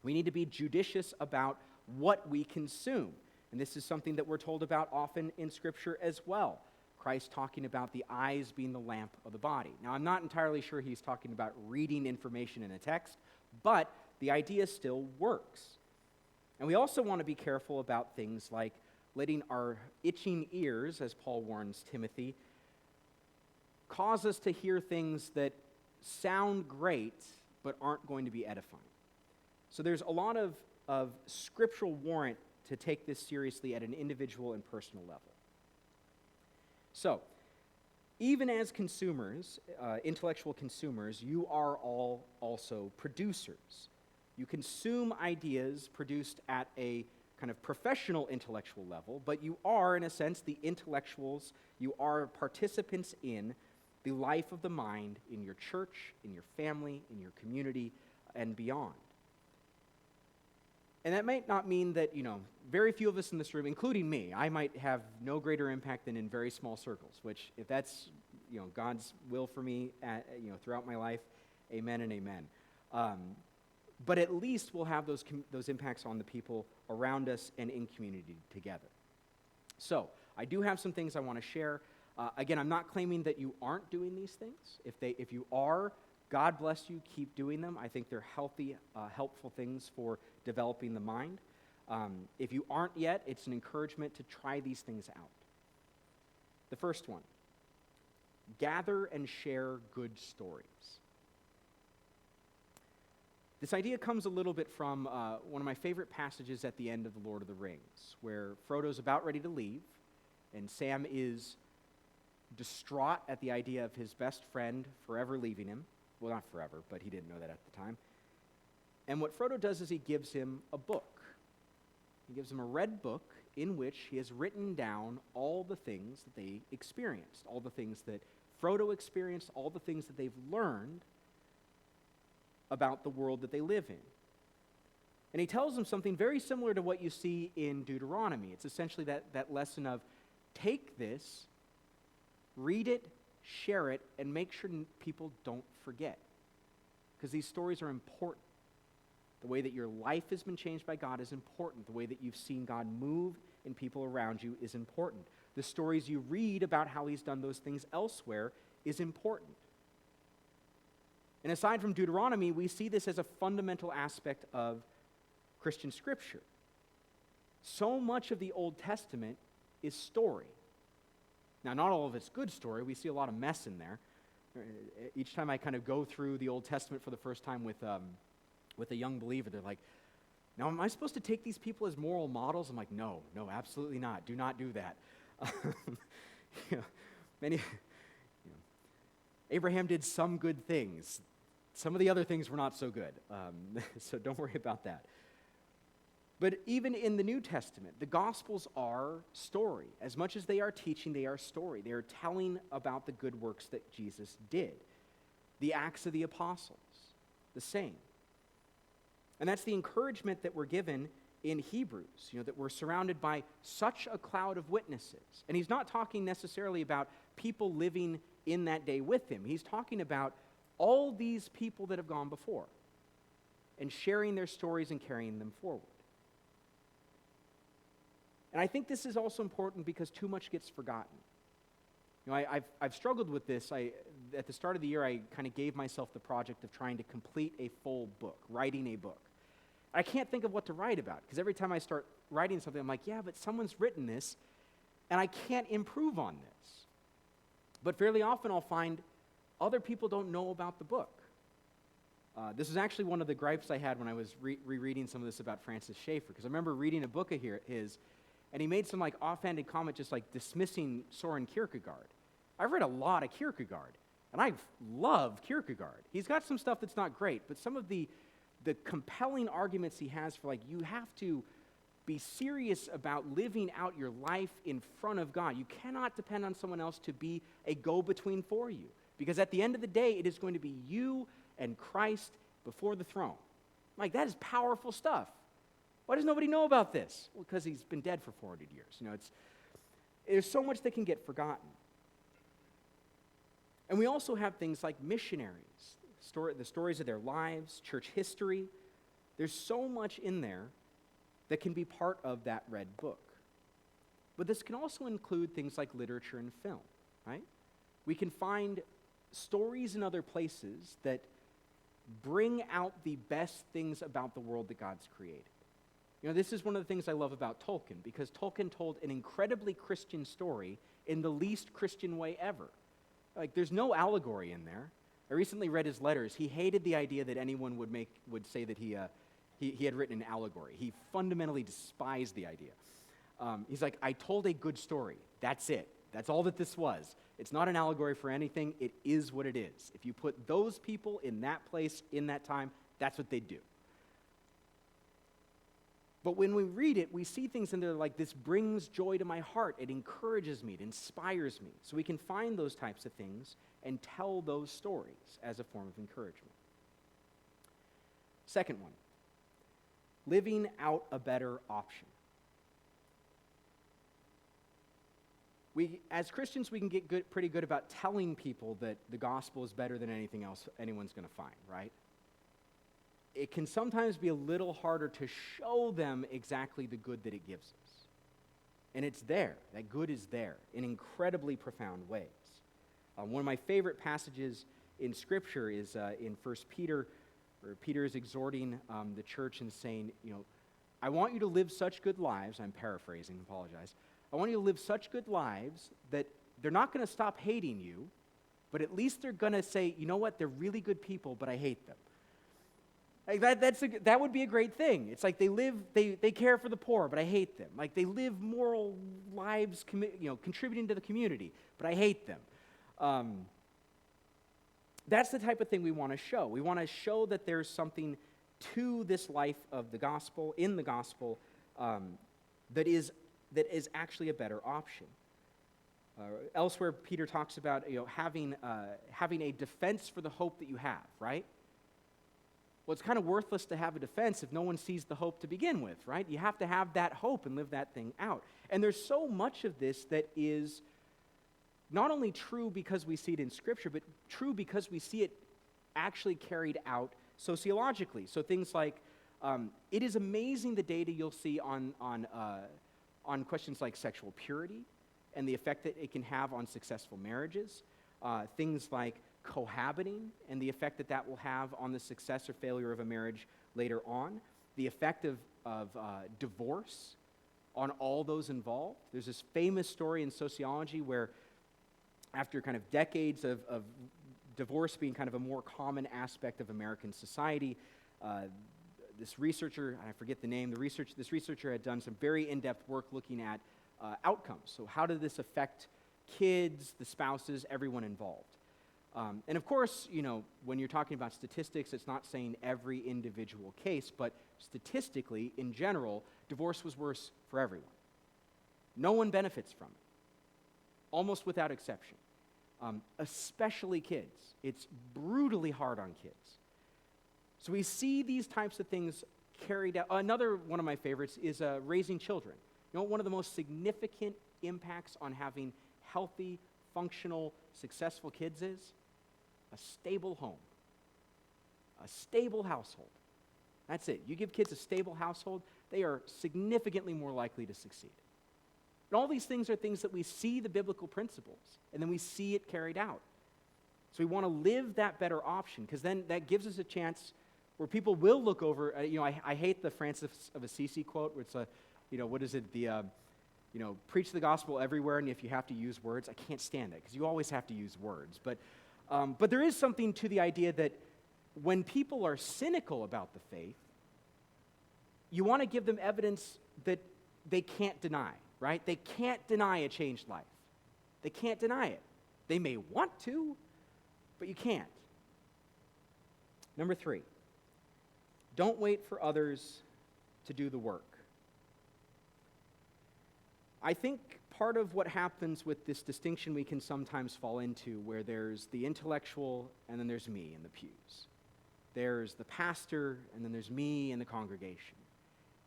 We need to be judicious about what we consume. And this is something that we're told about often in Scripture as well. Christ talking about the eyes being the lamp of the body. Now, I'm not entirely sure he's talking about reading information in a text, but the idea still works. And we also want to be careful about things like letting our itching ears, as Paul warns Timothy, cause us to hear things that sound great but aren't going to be edifying. So there's a lot of scriptural warrant to take this seriously at an individual and personal level. So, even as consumers, intellectual consumers, you are all also producers. You consume ideas produced at a kind of professional intellectual level, but you are, in a sense, the intellectuals. You are participants in the life of the mind in your church, in your family, in your community, and beyond. And that might not mean that, very few of us in this room, including me, I might have no greater impact than in very small circles, which if that's, God's will for me, throughout my life, amen and amen. But at least we'll have those impacts on the people around us and in community together. So, I do have some things I want to share. Again, I'm not claiming that you aren't doing these things. If you are, God bless you, keep doing them. I think they're healthy, helpful things for developing the mind. If you aren't yet, it's an encouragement to try these things out. The first one, gather and share good stories. This idea comes a little bit from one of my favorite passages at the end of The Lord of the Rings, where Frodo's about ready to leave, and Sam is distraught at the idea of his best friend forever leaving him. Well, not forever, but he didn't know that at the time. And what Frodo does is he gives him a book. He gives him a red book in which he has written down all the things that they experienced, all the things that Frodo experienced, all the things that they've learned about the world that they live in. And he tells them something very similar to what you see in Deuteronomy. It's essentially that lesson of take this, read it, share it, and make sure people don't forget. Because these stories are important. The way that your life has been changed by God is important. The way that you've seen God move in people around you is important. The stories you read about how he's done those things elsewhere is important. And aside from Deuteronomy, we see this as a fundamental aspect of Christian scripture. So much of the Old Testament is story. Now, not all of it's good story. We see a lot of mess in there. Each time I kind of go through the Old Testament for the first time with a young believer, they're like, now am I supposed to take these people as moral models? I'm like, no, absolutely not. Do not do that. Abraham did some good things. Some of the other things were not so good. So don't worry about that. But even in the New Testament, the Gospels are story. As much as they are teaching, they are story. They are telling about the good works that Jesus did. The Acts of the Apostles, the same. And that's the encouragement that we're given in Hebrews, that we're surrounded by such a cloud of witnesses. And he's not talking necessarily about people living in that day with him. He's talking about all these people that have gone before and sharing their stories and carrying them forward. And I think this is also important because too much gets forgotten. I've struggled with this. At the start of the year, I kind of gave myself the project of trying to complete a full book, writing a book. I can't think of what to write about, because every time I start writing something, I'm like, yeah, but someone's written this, and I can't improve on this. But fairly often I'll find other people don't know about the book. This is actually one of the gripes I had when I was rereading some of this about Francis Schaeffer, because I remember reading a book of his, and he made some like offhanded comment just like dismissing Soren Kierkegaard. I've read a lot of Kierkegaard, and I love Kierkegaard. He's got some stuff that's not great, but some of the compelling arguments he has for like, you have to be serious about living out your life in front of God. You cannot depend on someone else to be a go-between for you, because at the end of the day, it is going to be you and Christ before the throne. Like, that is powerful stuff. Why does nobody know about this? Well, because he's been dead for 400 years. You know, there's so much that can get forgotten. And we also have things like missionaries, the stories of their lives, church history. There's so much in there that can be part of that red book. But this can also include things like literature and film, right? We can find stories in other places that bring out the best things about the world that God's created. You know, this is one of the things I love about Tolkien, because Tolkien told an incredibly Christian story in the least Christian way ever. Like, there's no allegory in there. I recently read his letters. He hated the idea that anyone would say that he had written an allegory. He fundamentally despised the idea. He's like, I told a good story. That's it. That's all that this was. It's not an allegory for anything. It is what it is. If you put those people in that place, in that time, that's what they do. But when we read it, we see things in there like, this brings joy to my heart. It encourages me. It inspires me. So we can find those types of things and tell those stories as a form of encouragement. Second one, living out a better option. As Christians, we can get pretty good about telling people that the gospel is better than anything else anyone's going to find, right? It can sometimes be a little harder to show them exactly the good that it gives us. And it's there. That good is there in incredibly profound ways. One of my favorite passages in Scripture is in 1 Peter, where Peter is exhorting the church and saying, I want you to live such good lives. I'm paraphrasing, apologize. I want you to live such good lives that they're not going to stop hating you, but at least they're going to say, you know what, they're really good people, but I hate them. Like that would be a great thing. It's like they care for the poor, but I hate them. Like, they live moral lives, contributing to the community, but I hate them. That's the type of thing we want to show. We want to show that there's something to this life of the gospel, in the gospel, that is actually a better option. Elsewhere, Peter talks about having a defense for the hope that you have, right? Well, it's kind of worthless to have a defense if no one sees the hope to begin with, right? You have to have that hope and live that thing out. And there's so much of this that is not only true because we see it in Scripture, but true because we see it actually carried out sociologically. So things like, it is amazing the data you'll see on questions like sexual purity and the effect that it can have on successful marriages. Things like cohabiting and the effect that will have on the success or failure of a marriage later on. The effect of divorce on all those involved. There's this famous story in sociology where, after kind of decades of divorce being kind of a more common aspect of American society, this researcher, I forget the name, this researcher had done some very in-depth work looking at outcomes. So how did this affect kids, the spouses, everyone involved? And of course, when you're talking about statistics, it's not saying every individual case, but statistically, in general, divorce was worse for everyone. No one benefits from it, almost without exception, especially kids. It's brutally hard on kids. So we see these types of things carried out. Another one of my favorites is raising children. One of the most significant impacts on having healthy, functional, successful kids is a stable home, a stable household. That's it. You give kids a stable household, they are significantly more likely to succeed. And all these things are things that we see the biblical principles, and then we see it carried out. So we want to live that better option, because then that gives us a chance where people will look over, I hate the Francis of Assisi quote, where it's what is it, preach the gospel everywhere, and if you have to use words, I can't stand it, because you always have to use words. But there is something to the idea that when people are cynical about the faith, you want to give them evidence that they can't deny, right? They can't deny a changed life. They can't deny it. They may want to, but you can't. Number 3, don't wait for others to do the work. I think part of what happens with this distinction we can sometimes fall into, where there's the intellectual and then there's me in the pews. There's the pastor and then there's me in the congregation,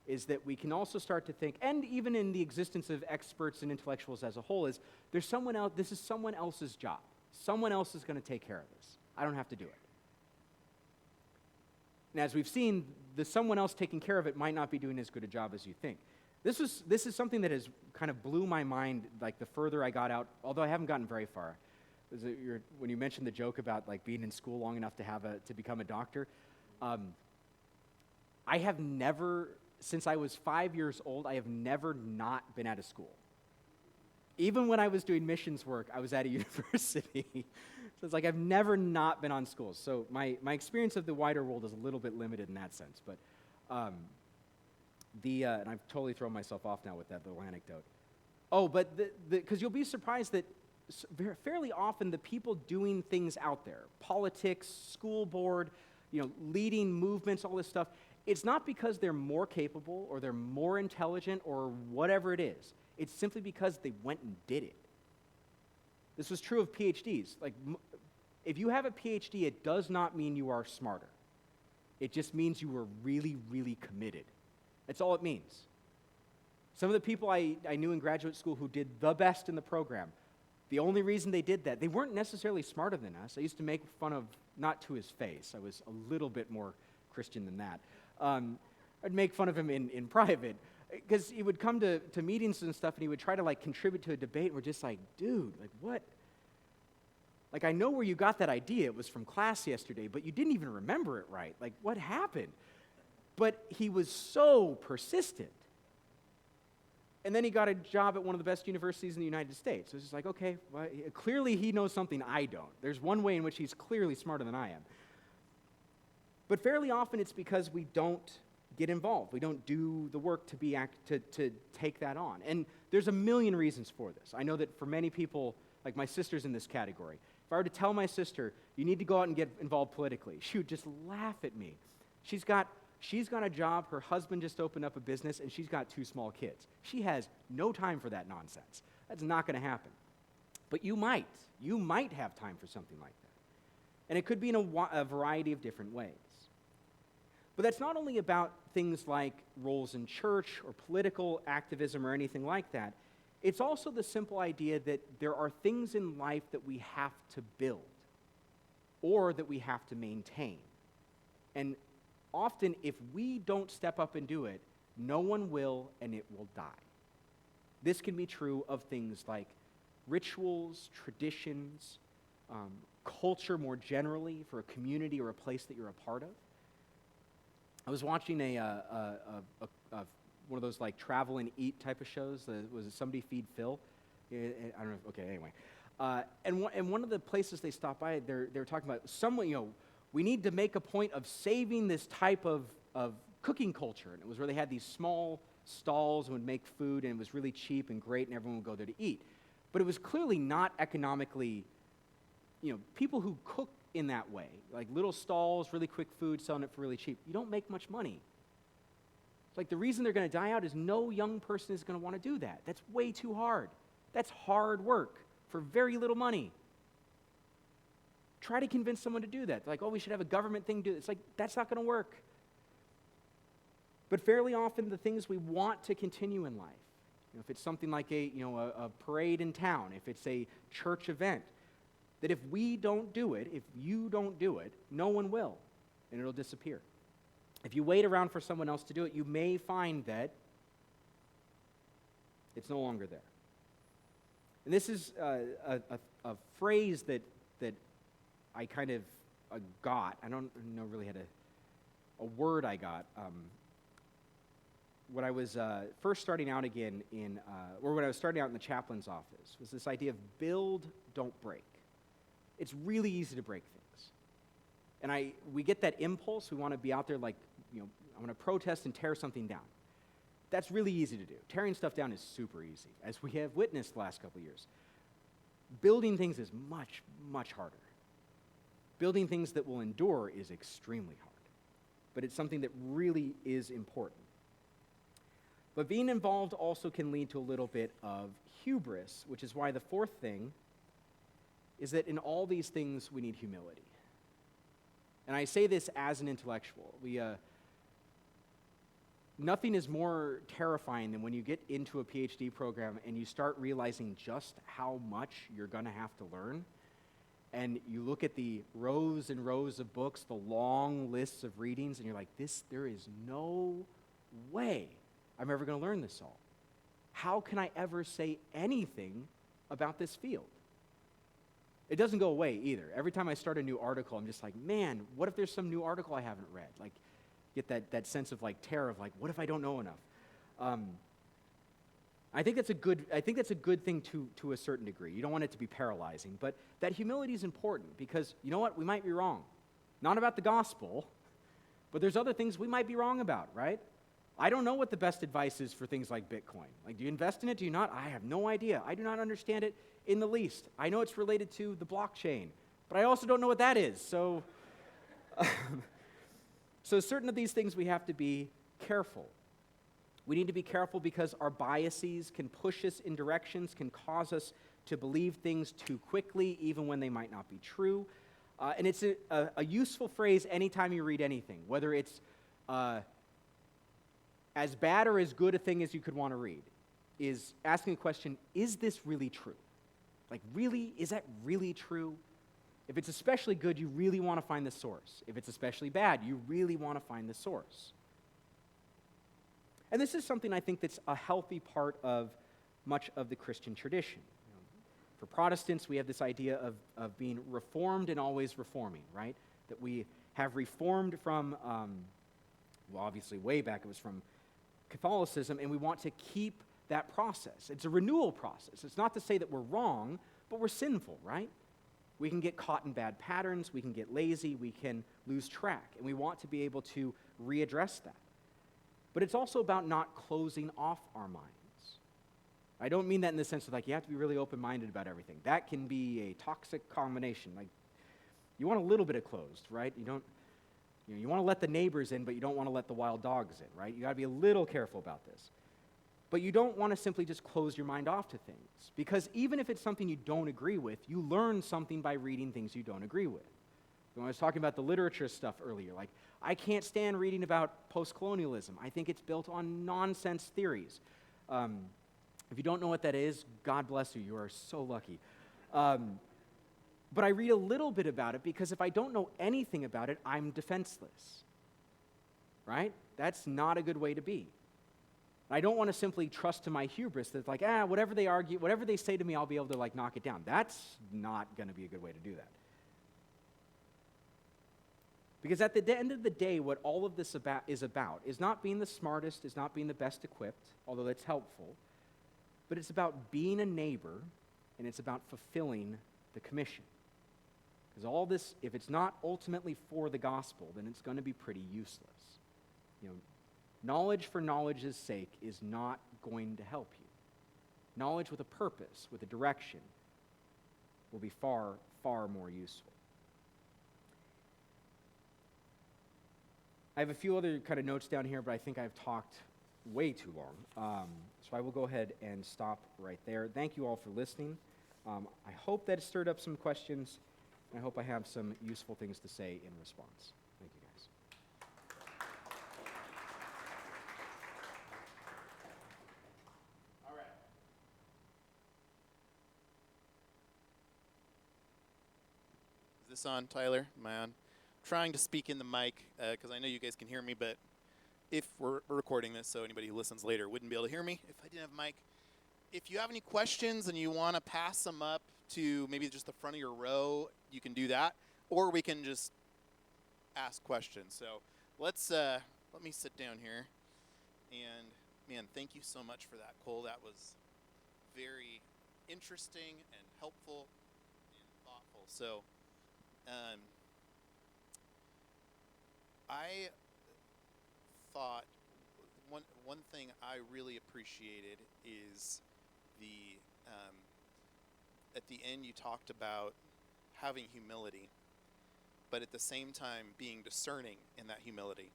is that we can also start to think, and even in the existence of experts and intellectuals as a whole, is there's someone else, this is someone else's job. Someone else is going to take care of this. I don't have to do it. And as we've seen, the someone else taking care of it might not be doing as good a job as you think. This is something that has kind of blew my mind, like the further I got out, although I haven't gotten very far. When you mentioned the joke about like being in school long enough to become a doctor, I have never, since I was 5 years old, I have never not been out of school. Even when I was doing missions work, I was at a university. So it's like I've never not been on school. So my experience of the wider world is a little bit limited in that sense. But and I've totally thrown myself off now with that little anecdote. Oh, but because you'll be surprised that fairly often the people doing things out there, politics, school board, leading movements, all this stuff, it's not because they're more capable or they're more intelligent or whatever it is. It's simply because they went and did it. This was true of PhDs. Like, if you have a PhD, it does not mean you are smarter. It just means you were really, really committed. That's all it means. Some of the people I knew in graduate school who did the best in the program, the only reason they did that, they weren't necessarily smarter than us. I used to make fun of, not to his face, I was a little bit more Christian than that. I'd make fun of him in private, because he would come to meetings and stuff, and he would try to like contribute to a debate, and we're just like, dude, like what? Like, I know where you got that idea. It was from class yesterday, but you didn't even remember it right. Like, what happened? But he was so persistent. And then he got a job at one of the best universities in the United States. So it's just like, okay, well, clearly he knows something I don't. There's one way in which he's clearly smarter than I am. But fairly often it's because we don't get involved. We don't do the work to take that on. And there's a million reasons for this. I know that for many people, like my sister's in this category. If I were to tell my sister, you need to go out and get involved politically, she would just laugh at me. She's got a job, her husband just opened up a business, and she's got 2 small kids. She has no time for that nonsense. That's not going to happen. But you might have time for something like that. And it could be in a variety of different ways. But that's not only about things like roles in church or political activism or anything like that. It's also the simple idea that there are things in life that we have to build or that we have to maintain. And often, if we don't step up and do it, no one will, and it will die. This can be true of things like rituals, traditions, culture more generally for a community or a place that you're a part of. I was watching one of those like travel and eat type of shows. Was it Somebody Feed Phil? I don't know. Okay, anyway. And one of the places they stopped by, they were talking about someone, we need to make a point of saving this type of cooking culture. And it was where they had these small stalls and would make food, and it was really cheap and great, and everyone would go there to eat. But it was clearly not economically, people who cook in that way, like little stalls, really quick food, selling it for really cheap, you don't make much money. It's like the reason they're going to die out is no young person is going to want to do that. That's way too hard. That's hard work for very little money. Try to convince someone to do that. Like, we should have a government thing do this. It's like, that's not going to work. But fairly often, the things we want to continue in life, if it's something like a parade in town, if it's a church event, that if we don't do it, if you don't do it, no one will, and it'll disappear. If you wait around for someone else to do it, you may find that it's no longer there. And this is a phrase that I kind of got. I don't know really how to a word I got when I was first starting out again or when I was starting out in the chaplain's office, was this idea of build, don't break. It's really easy to break things. And we get that impulse, we want to be out there like, I want to protest and tear something down. That's really easy to do. Tearing stuff down is super easy, as we have witnessed the last couple of years. Building things is much, much harder. Building things that will endure is extremely hard. But it's something that really is important. But being involved also can lead to a little bit of hubris, which is why the fourth thing is that in all these things we need humility. And I say this as an intellectual. Nothing is more terrifying than when you get into a PhD program and you start realizing just how much you're going to have to learn. And you look at the rows and rows of books, the long lists of readings, and you're like, there is no way I'm ever going to learn this all. How can I ever say anything about this field? It doesn't go away either. Every time I start a new article, I'm just like, man, what if there's some new article I haven't read? Like, get that sense of like terror of like, what if I don't know enough? I think that's a good thing to a certain degree. You don't want it to be paralyzing, but that humility is important because you know what? We might be wrong. Not about the gospel, but there's other things we might be wrong about, right? I don't know what the best advice is for things like Bitcoin. Like, do you invest in it? Do you not? I have no idea. I do not understand it in the least. I know it's related to the blockchain, but I also don't know what that is. So, so certain of these things we have to be careful. We need to be careful because our biases can push us in directions, can cause us to believe things too quickly, even when they might not be true. And it's a useful phrase anytime you read anything, whether it's as bad or as good a thing as you could want to read, is asking the question, is this really true? Like, really? Is that really true? If it's especially good, you really want to find the source. If it's especially bad, you really want to find the source. And this is something I think that's a healthy part of much of the Christian tradition. For Protestants, we have this idea of being reformed and always reforming, right? That we have reformed from, well, obviously way back it was from Catholicism, and we want to keep that process. It's a renewal process. It's not to say that we're wrong, but we're sinful, right? We can get caught in bad patterns, we can get lazy, we can lose track, and we want to be able to readdress that. But it's also about not closing off our minds. I don't mean that in the sense of like you have to be really open-minded about everything. That can be a toxic combination. Like you want a little bit of closed, right? You want to let the neighbors in, but you don't want to let the wild dogs in, right? You got to be a little careful about this. But you don't want to simply just close your mind off to things, because even if it's something you don't agree with, you learn something by reading things you don't agree with. When I was talking about the literature stuff earlier, like I can't stand reading about post-colonialism. I think it's built on nonsense theories. If you don't know what that is, God bless you. You are so lucky. But I read a little bit about it because if I don't know anything about it, I'm defenseless, right? That's not a good way to be. I don't want to simply trust to my hubris that's like, whatever they argue, whatever they say to me, I'll be able to like knock it down. That's not going to be a good way to do that. Because at the end of the day, what all of this is not being the smartest, is not being the best equipped, although that's helpful, but it's about being a neighbor, and it's about fulfilling the commission. Because all this, if it's not ultimately for the gospel, then it's going to be pretty useless. Knowledge for knowledge's sake is not going to help you. Knowledge with a purpose, with a direction, will be far, far more useful. I have a few other kind of notes down here, but I think I've talked way too long. So I will go ahead and stop right there. Thank you all for listening. I hope that stirred up some questions, and I hope I have some useful things to say in response. Thank you, guys. All right. Is this on, Tyler? Am I on? Trying to speak in the mic because I know you guys can hear me, but if we're recording this, so anybody who listens later wouldn't be able to hear me if I didn't have a mic. If you have any questions and you want to pass them up to maybe just the front of your row, you can do that, or we can just ask questions. So Let me sit down here. And man, thank you so much for that, Cole. That was very interesting and helpful and thoughtful. So, I thought one thing I really appreciated is the at the end you talked about having humility, but at the same time being discerning in that humility,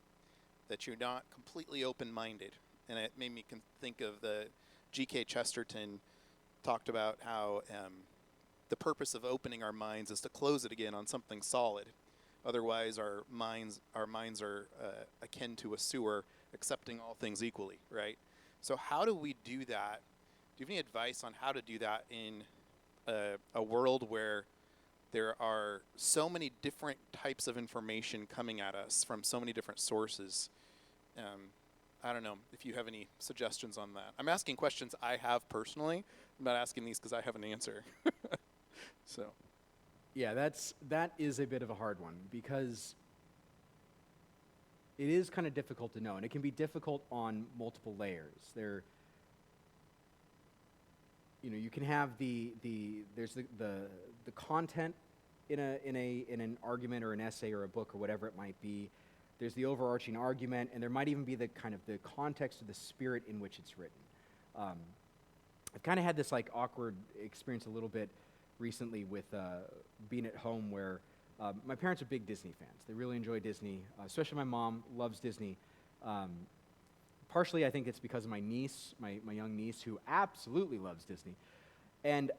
that you're not completely open-minded. And it made me think of the G.K. Chesterton talked about how the purpose of opening our minds is to close it again on something solid. Otherwise, our minds are akin to a sewer, accepting all things equally, right? So how do we do that? Do you have any advice on how to do that in a world where there are so many different types of information coming at us from so many different sources? I don't know if you have any suggestions on that. I'm asking questions I have personally. I'm not asking these because I have an answer. So. Yeah, that is a bit of a hard one because it is kind of difficult to know, and it can be difficult on multiple layers. You can have there's the content in an argument or an essay or a book or whatever it might be. There's the overarching argument, and there might even be the kind of the context or the spirit in which it's written. I've kind of had this like awkward experience a little bit recently with being at home where my parents are big Disney fans. They really enjoy Disney, especially my mom loves Disney. Partially, I think it's because of my niece, my young niece, who absolutely loves Disney. And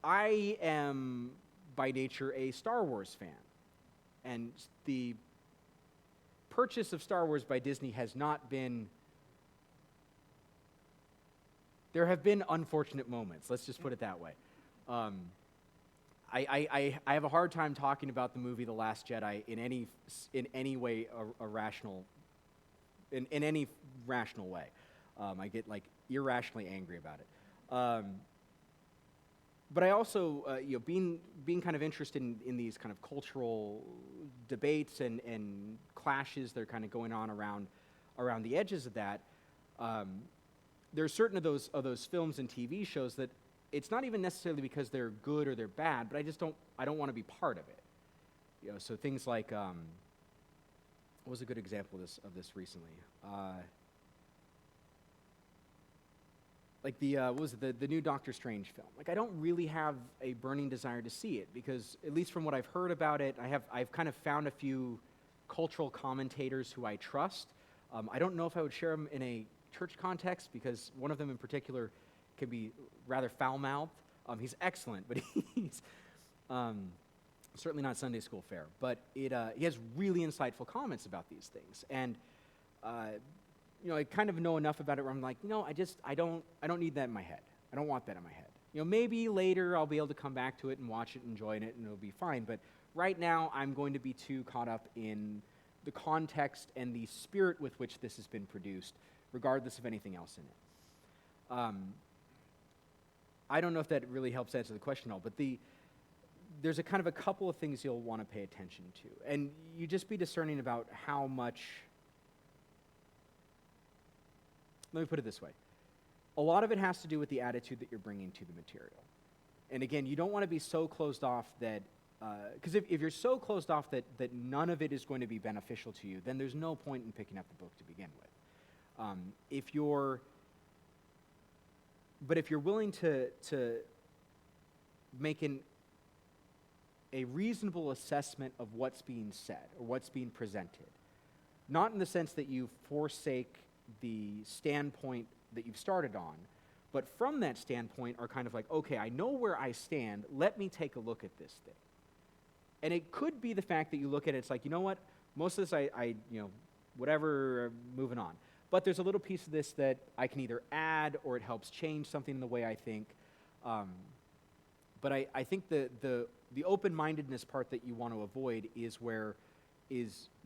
I am, by nature, a Star Wars fan. And the purchase of Star Wars by Disney has not been... There have been unfortunate moments, let's just put it that way. I have a hard time talking about the movie The Last Jedi in any way in any rational way. I get like irrationally angry about it. But I also, being kind of interested in these kind of cultural debates and clashes that are kind of going on around the edges of that. There are certain of those films and TV shows that it's not even necessarily because they're good or they're bad, but I don't want to be part of it. So things like what was a good example of this recently? Like what was it, the new Doctor Strange film? Like I don't really have a burning desire to see it because at least from what I've heard about it, I've kind of found a few cultural commentators who I trust. I don't know if I would share them in a church context because one of them in particular can be rather foul-mouthed. He's excellent, but he's certainly not Sunday school fare. But he has really insightful comments about these things, and I kind of know enough about it where I'm like, I don't need that in my head. I don't want that in my head. Maybe later I'll be able to come back to it and watch it, enjoy it, and it'll be fine. But right now I'm going to be too caught up in the context and the spirit with which this has been produced, regardless of anything else in it. I don't know if that really helps answer the question at all, but there's a kind of a couple of things you'll want to pay attention to. And you just be discerning about how much... Let me put it this way. A lot of it has to do with the attitude that you're bringing to the material. And again, you don't want to be so closed off that... Because if you're so closed off that none of it is going to be beneficial to you, then there's no point in picking up the book to begin with. If you're willing to make a reasonable assessment of what's being said or what's being presented, not in the sense that you forsake the standpoint that you've started on, but from that standpoint are kind of like, okay, I know where I stand, let me take a look at this thing. And it could be the fact that you look at it, it's like, you know what, most of this whatever, moving on. But there's a little piece of this that I can either add or it helps change something in the way I think. But I think the open-mindedness part that you want to avoid is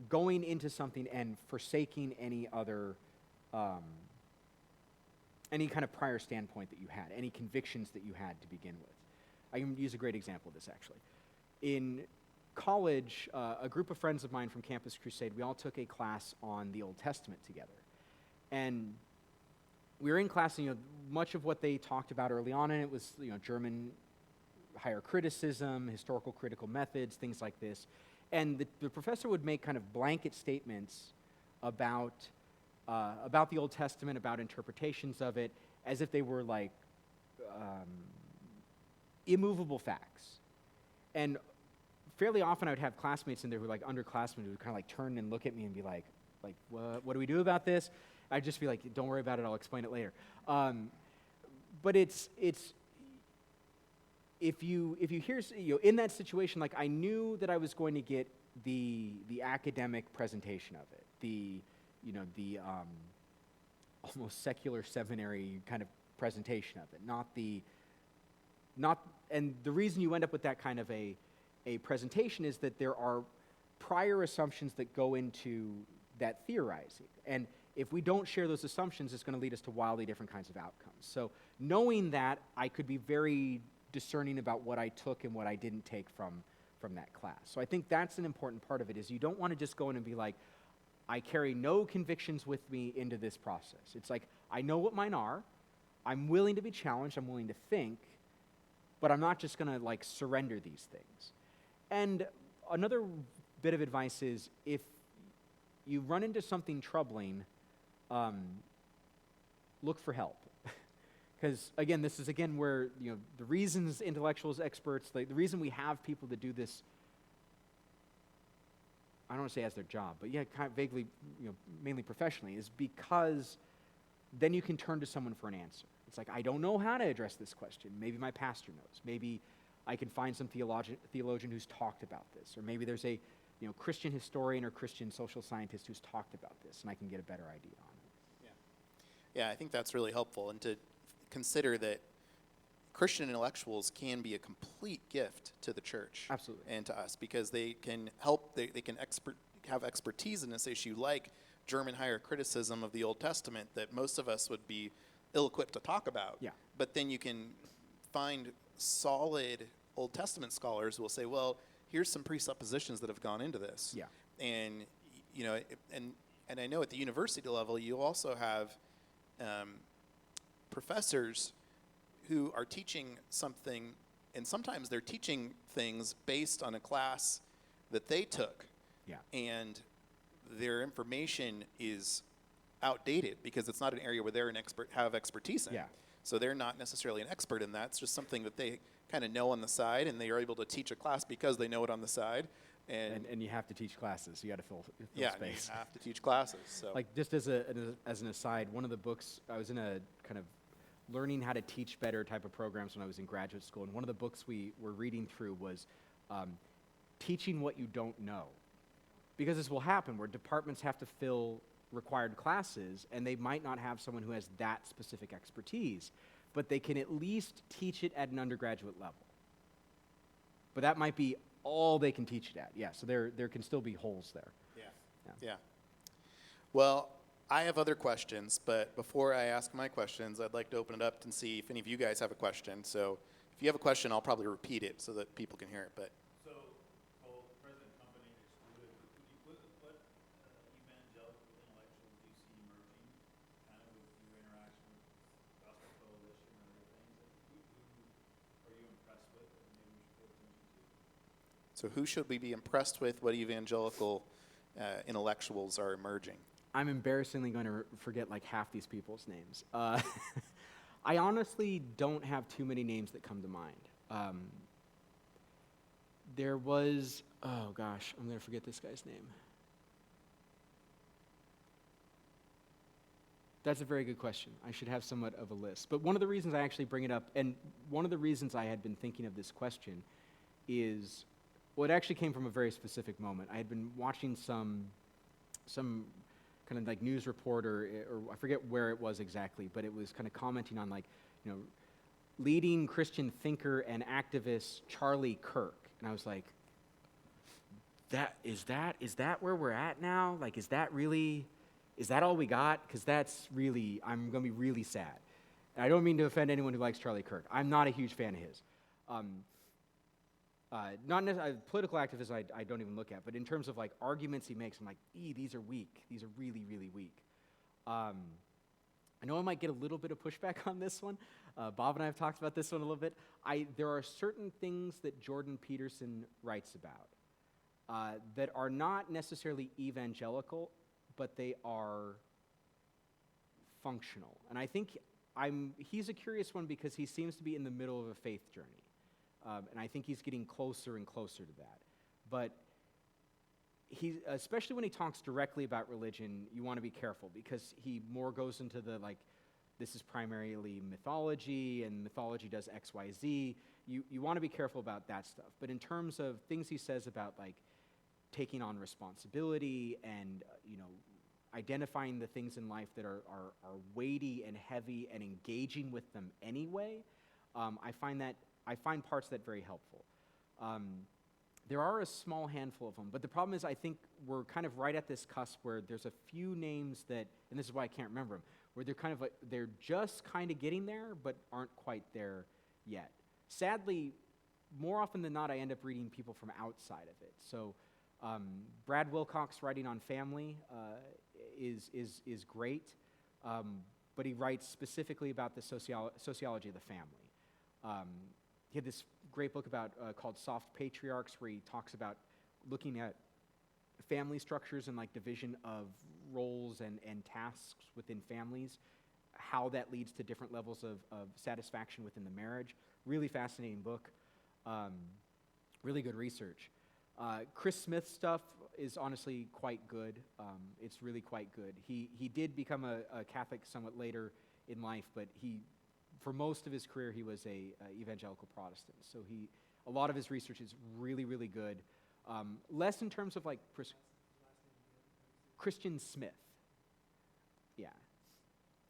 going into something and forsaking any other, any kind of prior standpoint that you had, any convictions that you had to begin with. I can use a great example of this, actually. In college, a group of friends of mine from Campus Crusade, we all took a class on the Old Testament together. And we were in class, and, much of what they talked about early on in it was, German higher criticism, historical critical methods, things like this. And the professor would make kind of blanket statements about the Old Testament, about interpretations of it, as if they were like immovable facts. And fairly often I would have classmates in there who were like underclassmen who would kind of like turn and look at me and be like, what do we do about this? I'd just be like, don't worry about it, I'll explain it later. But it's if you hear, in that situation, like I knew that I was going to get the academic presentation of it, the almost secular seminary kind of presentation of it, and the reason you end up with that kind of a presentation is that there are prior assumptions that go into that theorizing. And if we don't share those assumptions, it's going to lead us to wildly different kinds of outcomes. So knowing that, I could be very discerning about what I took and what I didn't take from that class. So I think that's an important part of it, is you don't want to just go in and be like, I carry no convictions with me into this process. It's like, I know what mine are, I'm willing to be challenged, I'm willing to think, but I'm not just going to like surrender these things. And another bit of advice is, if you run into something troubling, look for help. Because again, this is where the reasons intellectuals, experts, the reason we have people that do this, I don't want to say as their job, but kind of vaguely, mainly professionally, is because then you can turn to someone for an answer. It's like, I don't know how to address this question. Maybe my pastor knows. Maybe I can find some theologian who's talked about this, or maybe there's a Christian historian or Christian social scientist who's talked about this, and I can get a better idea on it. Yeah, I think that's really helpful, and to consider that Christian intellectuals can be a complete gift to the church. Absolutely. And to us, because they can help, they can have expertise in this issue, like German higher criticism of the Old Testament that most of us would be ill-equipped to talk about. Yeah. But then you can find solid Old Testament scholars who will say, well, here's some presuppositions that have gone into this. Yeah. And, and I know at the university level, you also have professors who are teaching something, and sometimes they're teaching things based on a class that they took. Yeah. And their information is outdated because it's not an area where they're have expertise in. Yeah. So they're not necessarily an expert in that. It's just something that they kind of know on the side, and they are able to teach a class because they know it on the side. And you have to teach classes. You got to fill space. Yeah, you have to teach classes. So. Like, just as an aside, one of the books, I was in a kind of learning how to teach better type of programs when I was in graduate school, and one of the books we were reading through was Teaching What You Don't Know. Because this will happen where departments have to fill required classes, and they might not have someone who has that specific expertise, but they can at least teach it at an undergraduate level. But that might be all they can teach it at. Yeah, so there can still be holes there. Yeah. Well, I have other questions, but before I ask my questions, I'd like to open it up and see if any of you guys have a question. So if you have a question, I'll probably repeat it so that people can hear it. But so, President Company excluded, what evangelical intellectuals do you see emerging, kind of with your interaction with Gospel Coalition and other things? Who are you impressed with that maybe we should pay attention to? so who should we be impressed with? What evangelical intellectuals are emerging? I'm embarrassingly going to forget like half these people's names. I honestly don't have too many names that come to mind. There was, oh gosh, I'm going to forget this guy's name. That's a very good question. I should have somewhat of a list. But one of the reasons I actually bring it up, and one of the reasons I had been thinking of this question is, well, it actually came from a very specific moment. I had been watching some kind of like news reporter, or I forget where it was exactly, but it was kind of commenting on like, leading Christian thinker and activist Charlie Kirk. And I was like, is that where we're at now? Like, is that all we got? Because I'm going to be really sad. And I don't mean to offend anyone who likes Charlie Kirk. I'm not a huge fan of his. Political activism I don't even look at, but in terms of like arguments he makes, I'm like, these are weak. These are really, really weak. I know I might get a little bit of pushback on this one. Bob and I have talked about this one a little bit. There are certain things that Jordan Peterson writes about that are not necessarily evangelical, but they are functional. And I think he's a curious one because he seems to be in the middle of a faith journey. And I think he's getting closer and closer to that. But especially when he talks directly about religion, you want to be careful because he more goes into the like, this is primarily mythology, and mythology does X, Y, Z. You want to be careful about that stuff. But in terms of things he says about like taking on responsibility and identifying the things in life that are weighty and heavy and engaging with them anyway, I find parts of that very helpful. There are a small handful of them, but the problem is I think we're kind of right at this cusp where there's a few names that, and this is why I can't remember them, where they're kind of like, they're just kind of getting there, but aren't quite there yet. Sadly, more often than not, I end up reading people from outside of it. So Brad Wilcox writing on family is great, but he writes specifically about the sociology of the family. He had this great book called Soft Patriarchs, where he talks about looking at family structures and like division of roles and tasks within families, how that leads to different levels of satisfaction within the marriage. Really fascinating book, really good research. Chris Smith's stuff is honestly quite good. It's really quite good. He did become a Catholic somewhat later in life, but for most of his career, he was a evangelical Protestant. So a lot of his research is really, really good. Less in terms of like Christian Smith. Yeah.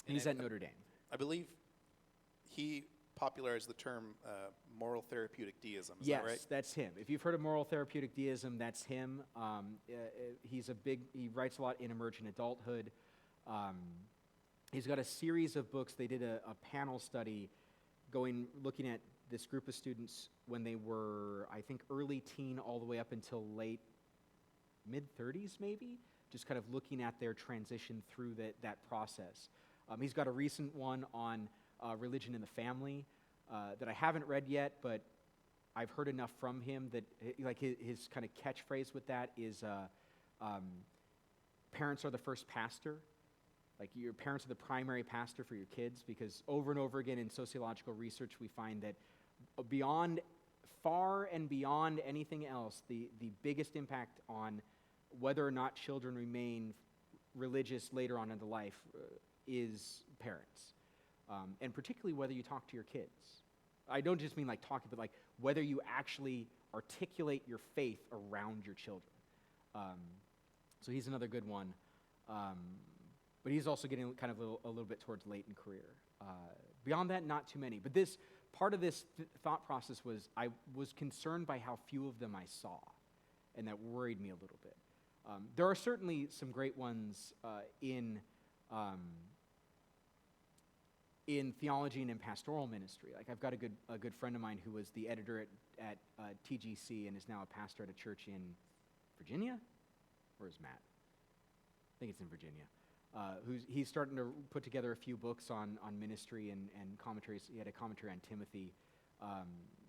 And he's at Notre Dame. I believe he popularized the term moral therapeutic deism. Is yes, that right? That's him. If you've heard of moral therapeutic deism, that's him. He writes a lot in emergent adulthood. He's got a series of books. They did a panel study looking at this group of students when they were, I think, early teen all the way up until late, mid-30s maybe, just kind of looking at their transition through that process. He's got a recent one on religion in the family that I haven't read yet, but I've heard enough from him that like his kind of catchphrase with that is parents are the first pastor. Like your parents are the primary pastor for your kids, because over and over again in sociological research we find that far and beyond anything else, the biggest impact on whether or not children remain religious later on in life is parents. And particularly whether you talk to your kids. I don't just mean like talking, but like whether you actually articulate your faith around your children. So he's another good one. But he's also getting kind of a little bit towards late in career. Beyond that, not too many. But part of this thought process was I was concerned by how few of them I saw, and that worried me a little bit. There are certainly some great ones in theology and in pastoral ministry. Like I've got a good friend of mine who was the editor at TGC and is now a pastor at a church in Virginia. Where's Matt? I think it's in Virginia. He's starting to put together a few books on ministry and commentaries. He had a commentary on Timothy.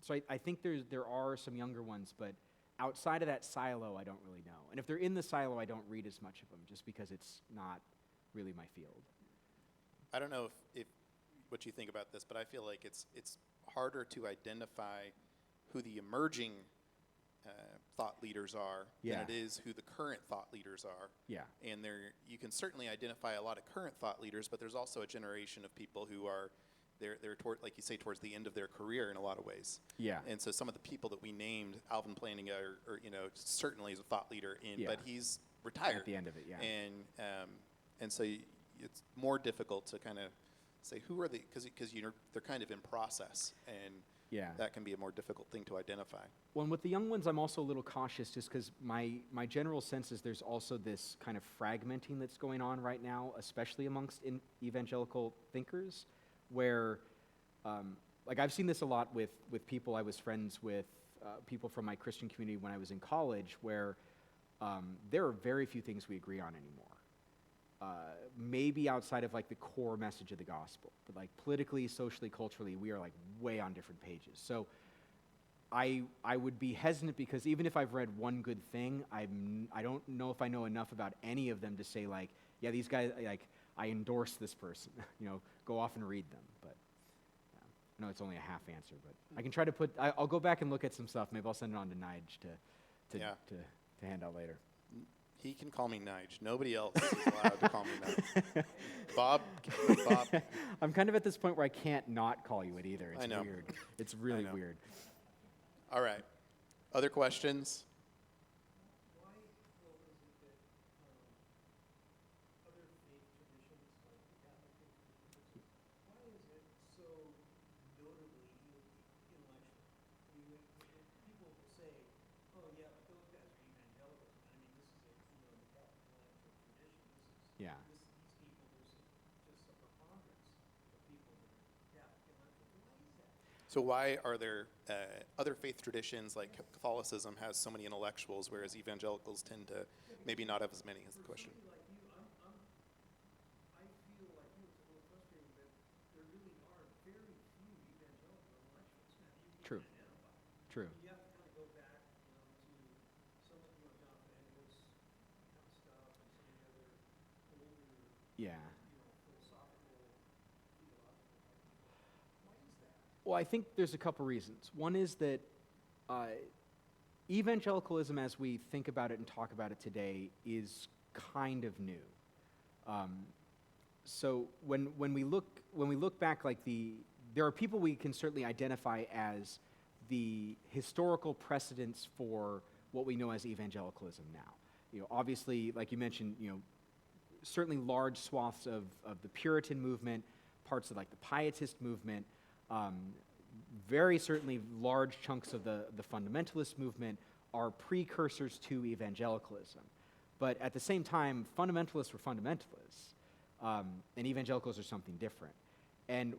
So I think there are some younger ones, but outside of that silo, I don't really know. And if they're in the silo, I don't read as much of them, just because it's not really my field. I don't know if what you think about this, but I feel like it's harder to identify who the emerging thought leaders are than it is who the current thought leaders are. Yeah. And you can certainly identify a lot of current thought leaders, but there's also a generation of people who are they're like you say, towards the end of their career in a lot of ways. Yeah. And so some of the people that we named, Alvin Plantinga, or certainly is a thought leader but he's retired at the end of it. Yeah. And so it's more difficult to kind of say who are they, because they're kind of in process, and that can be a more difficult thing to identify. Well, and with the young ones, I'm also a little cautious, just because my general sense is there's also this kind of fragmenting that's going on right now, especially amongst evangelical thinkers, where like I've seen this a lot with people I was friends with people from my Christian community when I was in college where there are very few things we agree on anymore. Maybe outside of like the core message of the gospel, but like politically, socially, culturally, we are like way on different pages. So I would be hesitant because even if I've read one good thing, I don't know if I know enough about any of them to say like, yeah, these guys, like, I endorse this person. Go off and read them. But yeah, I know it's only a half answer, but I can try to I'll go back and look at some stuff. Maybe I'll send it on to Nige to hand out later. He can call me Nige. Nobody else is allowed to call me Nige. Bob. I'm kind of at this point where I can't not call you it either. It's I know. weird. It's really I know. weird. All right. Other questions? Why is it that other faith traditions, like the Catholic faith traditions, why is it so notably intellectual? I mean, when people say, oh yeah, but those guys are evangelicals. I mean, this is the Catholic intellectual tradition. Yeah. These people, there's just a preponderance of people that are Catholic intellectuals. Why is that? So why are there other faith traditions like Catholicism has so many intellectuals, whereas evangelicals tend to maybe not have as many? Is the question. Like you, I feel like you, it's a little frustrating that there really are very few evangelical intellectuals now you can True. identify. True. You have to kind of go back, to some of John Evangelicals kind of stuff and some of the other older, Yeah. philosophical, theological type people. Why is that? Well, I think there's a couple reasons. One is that evangelicalism, as we think about it and talk about it today, is kind of new. So when we look back, like there are people we can certainly identify as the historical precedents for what we know as evangelicalism now. Obviously, like you mentioned, certainly large swaths of the Puritan movement, parts of like the Pietist movement. Very certainly large chunks of the fundamentalist movement are precursors to evangelicalism. But at the same time, fundamentalists were fundamentalists, and evangelicals are something different. And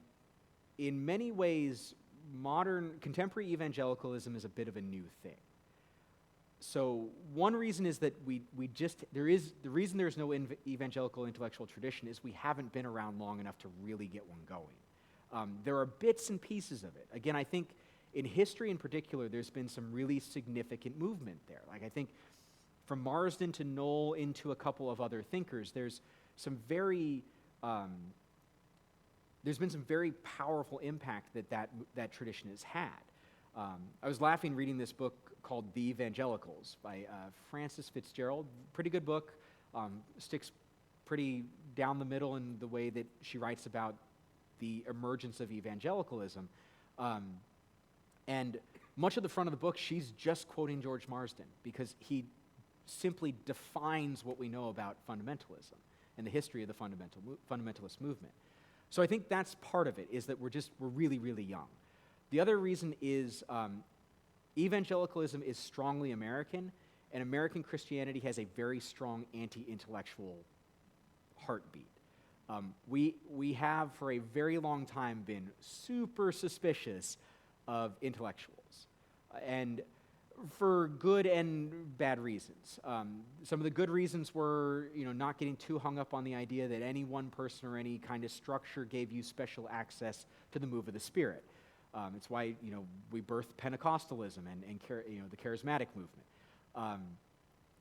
in many ways, contemporary evangelicalism is a bit of a new thing. So one reason is that the reason there's no evangelical intellectual tradition is we haven't been around long enough to really get one going. There are bits and pieces of it. Again, I think in history in particular, there's been some really significant movement there. Like I think from Marsden to Knoll into a couple of other thinkers, there's been some very powerful impact that tradition has had. I was laughing reading this book called The Evangelicals by Frances Fitzgerald. Pretty good book. Sticks pretty down the middle in the way that she writes about the emergence of evangelicalism. And much of the front of the book, she's just quoting George Marsden because he simply defines what we know about fundamentalism and the history of the fundamentalist movement. So I think that's part of it, is that we're really, really young. The other reason is evangelicalism is strongly American, and American Christianity has a very strong anti-intellectual heartbeat. We have for a very long time been super suspicious of intellectuals, and for good and bad reasons. Some of the good reasons were, not getting too hung up on the idea that any one person or any kind of structure gave you special access to the move of the Spirit. It's why, we birthed Pentecostalism and the charismatic movement.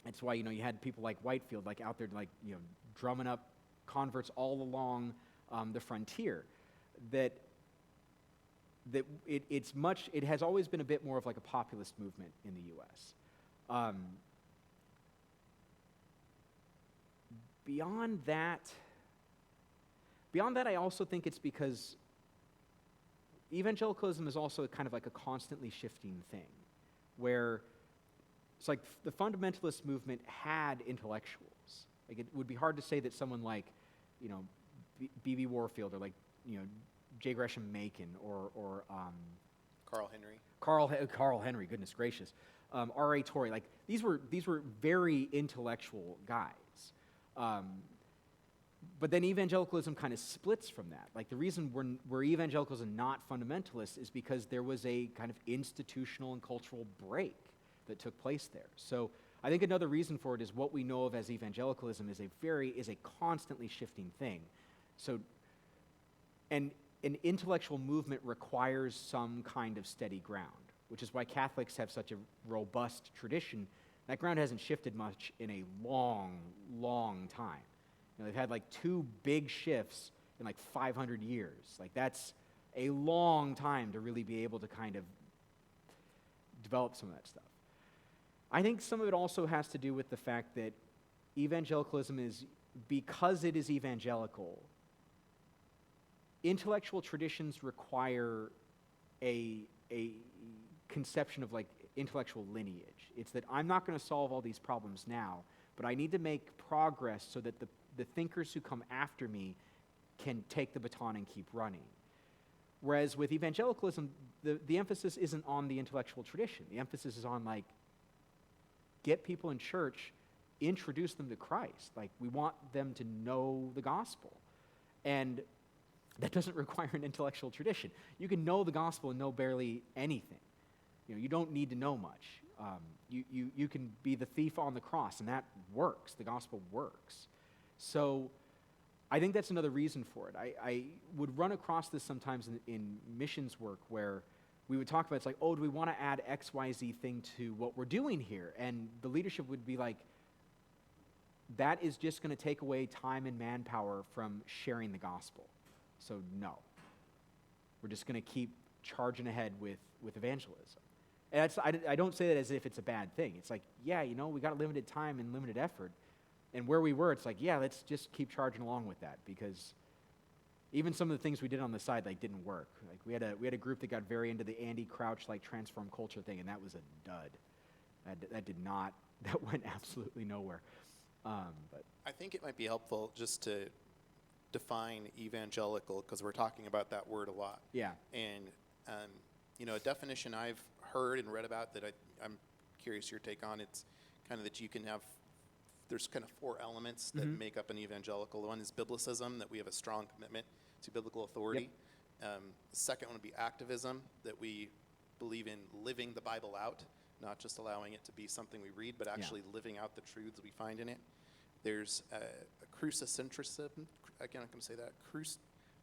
It's why, you had people like Whitefield, like out there, like, drumming up converts all along the frontier. It has always been a bit more of like a populist movement in the U.S. Beyond that, I also think it's because evangelicalism is also kind of like a constantly shifting thing, where it's like the fundamentalist movement had intellectuals. Like it would be hard to say that someone like, B.B. Warfield or like, J. Gresham Macon or Carl Henry. Carl Henry, goodness gracious. R.A. Torrey, like these were very intellectual guys. But then evangelicalism kind of splits from that. Like the reason we're evangelicals and not fundamentalists is because there was a kind of institutional and cultural break that took place there. So I think another reason for it is what we know of as evangelicalism is a constantly shifting thing. So, and an intellectual movement requires some kind of steady ground, which is why Catholics have such a robust tradition. That ground hasn't shifted much in a long, long time. You know, they've had like 2 big shifts in like 500 years. Like that's a long time to really be able to kind of develop some of that stuff. I think some of it also has to do with the fact that evangelicalism is, because it is evangelical, intellectual traditions require a conception of like intellectual lineage. It's that I'm not going to solve all these problems now, but I need to make progress so that the thinkers who come after me can take the baton and keep running. Whereas with evangelicalism, the emphasis isn't on the intellectual tradition. The emphasis is on like, get people in church, introduce them to Christ. Like we want them to know the gospel. And that doesn't require an intellectual tradition. You can know the gospel and know barely anything. You know, you don't need to know much. You can be the thief on the cross, and that works. The gospel works. So I think that's another reason for it. I would run across this sometimes in missions work where we would talk about, it's like, oh, do we want to add XYZ thing to what we're doing here? And the leadership would be like, that is just going to take away time and manpower from sharing the gospel. So no. We're just going to keep charging ahead with evangelism. And I don't say that as if it's a bad thing. It's like, yeah, you know, we got limited time and limited effort. And where we were, it's like, yeah, let's just keep charging along with that, because even some of the things we did on the side like didn't work. Like we had a group that got very into the Andy Crouch like transform culture thing, and that was a dud. That went absolutely nowhere. But I think it might be helpful just to define evangelical, because we're talking about that word a lot. yeah, And you know, a definition I've heard and read about that I'm curious your take on. It's kind of that you can have. There's kind of 4 elements that make up an evangelical. One is biblicism, that we have a strong commitment to biblical authority. Yep. The second one would be activism, that we believe in living the Bible out, not just allowing it to be something we read, but actually living out the truths we find in it. There's a crucicentrism, again, I'm going to say that,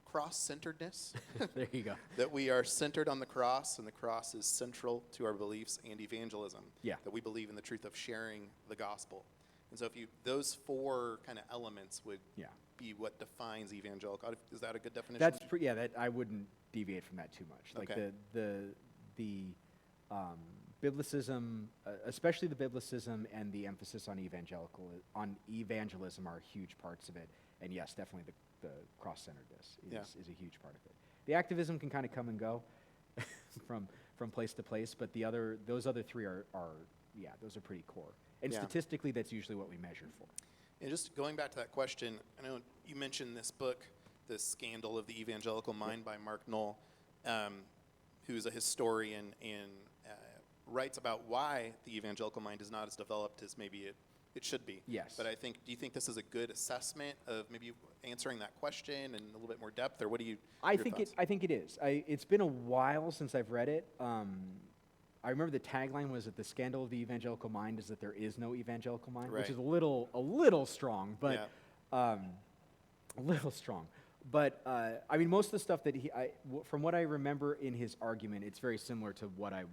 cross-centeredness. there you go. That we are centered on the cross, and the cross is central to our beliefs, and evangelism. Yeah. That we believe in the truth of sharing the gospel. And so if those 4 kind of elements would be what defines evangelical. Is that a good definition? That's that I wouldn't deviate from that too much. Like Okay. the biblicism, especially the biblicism and the emphasis on evangelism are huge parts of it. And yes, definitely the cross-centeredness is a huge part of it. The activism can kind of come and go from place to place, but those other 3 are those are pretty core. And statistically, that's usually what we measure for. And just going back to that question, I know you mentioned this book, The Scandal of the Evangelical Mind by Mark Knoll, who's a historian and writes about why the evangelical mind is not as developed as maybe it should be. Yes. But do you think this is a good assessment of maybe answering that question in a little bit more depth, or what do you? I think it is. It's been a while since I've read it. I remember the tagline was that the scandal of the evangelical mind is that there is no evangelical mind, which Right. is a little strong, but a little strong. But I mean, most of the stuff that from what I remember in his argument, it's very similar to what I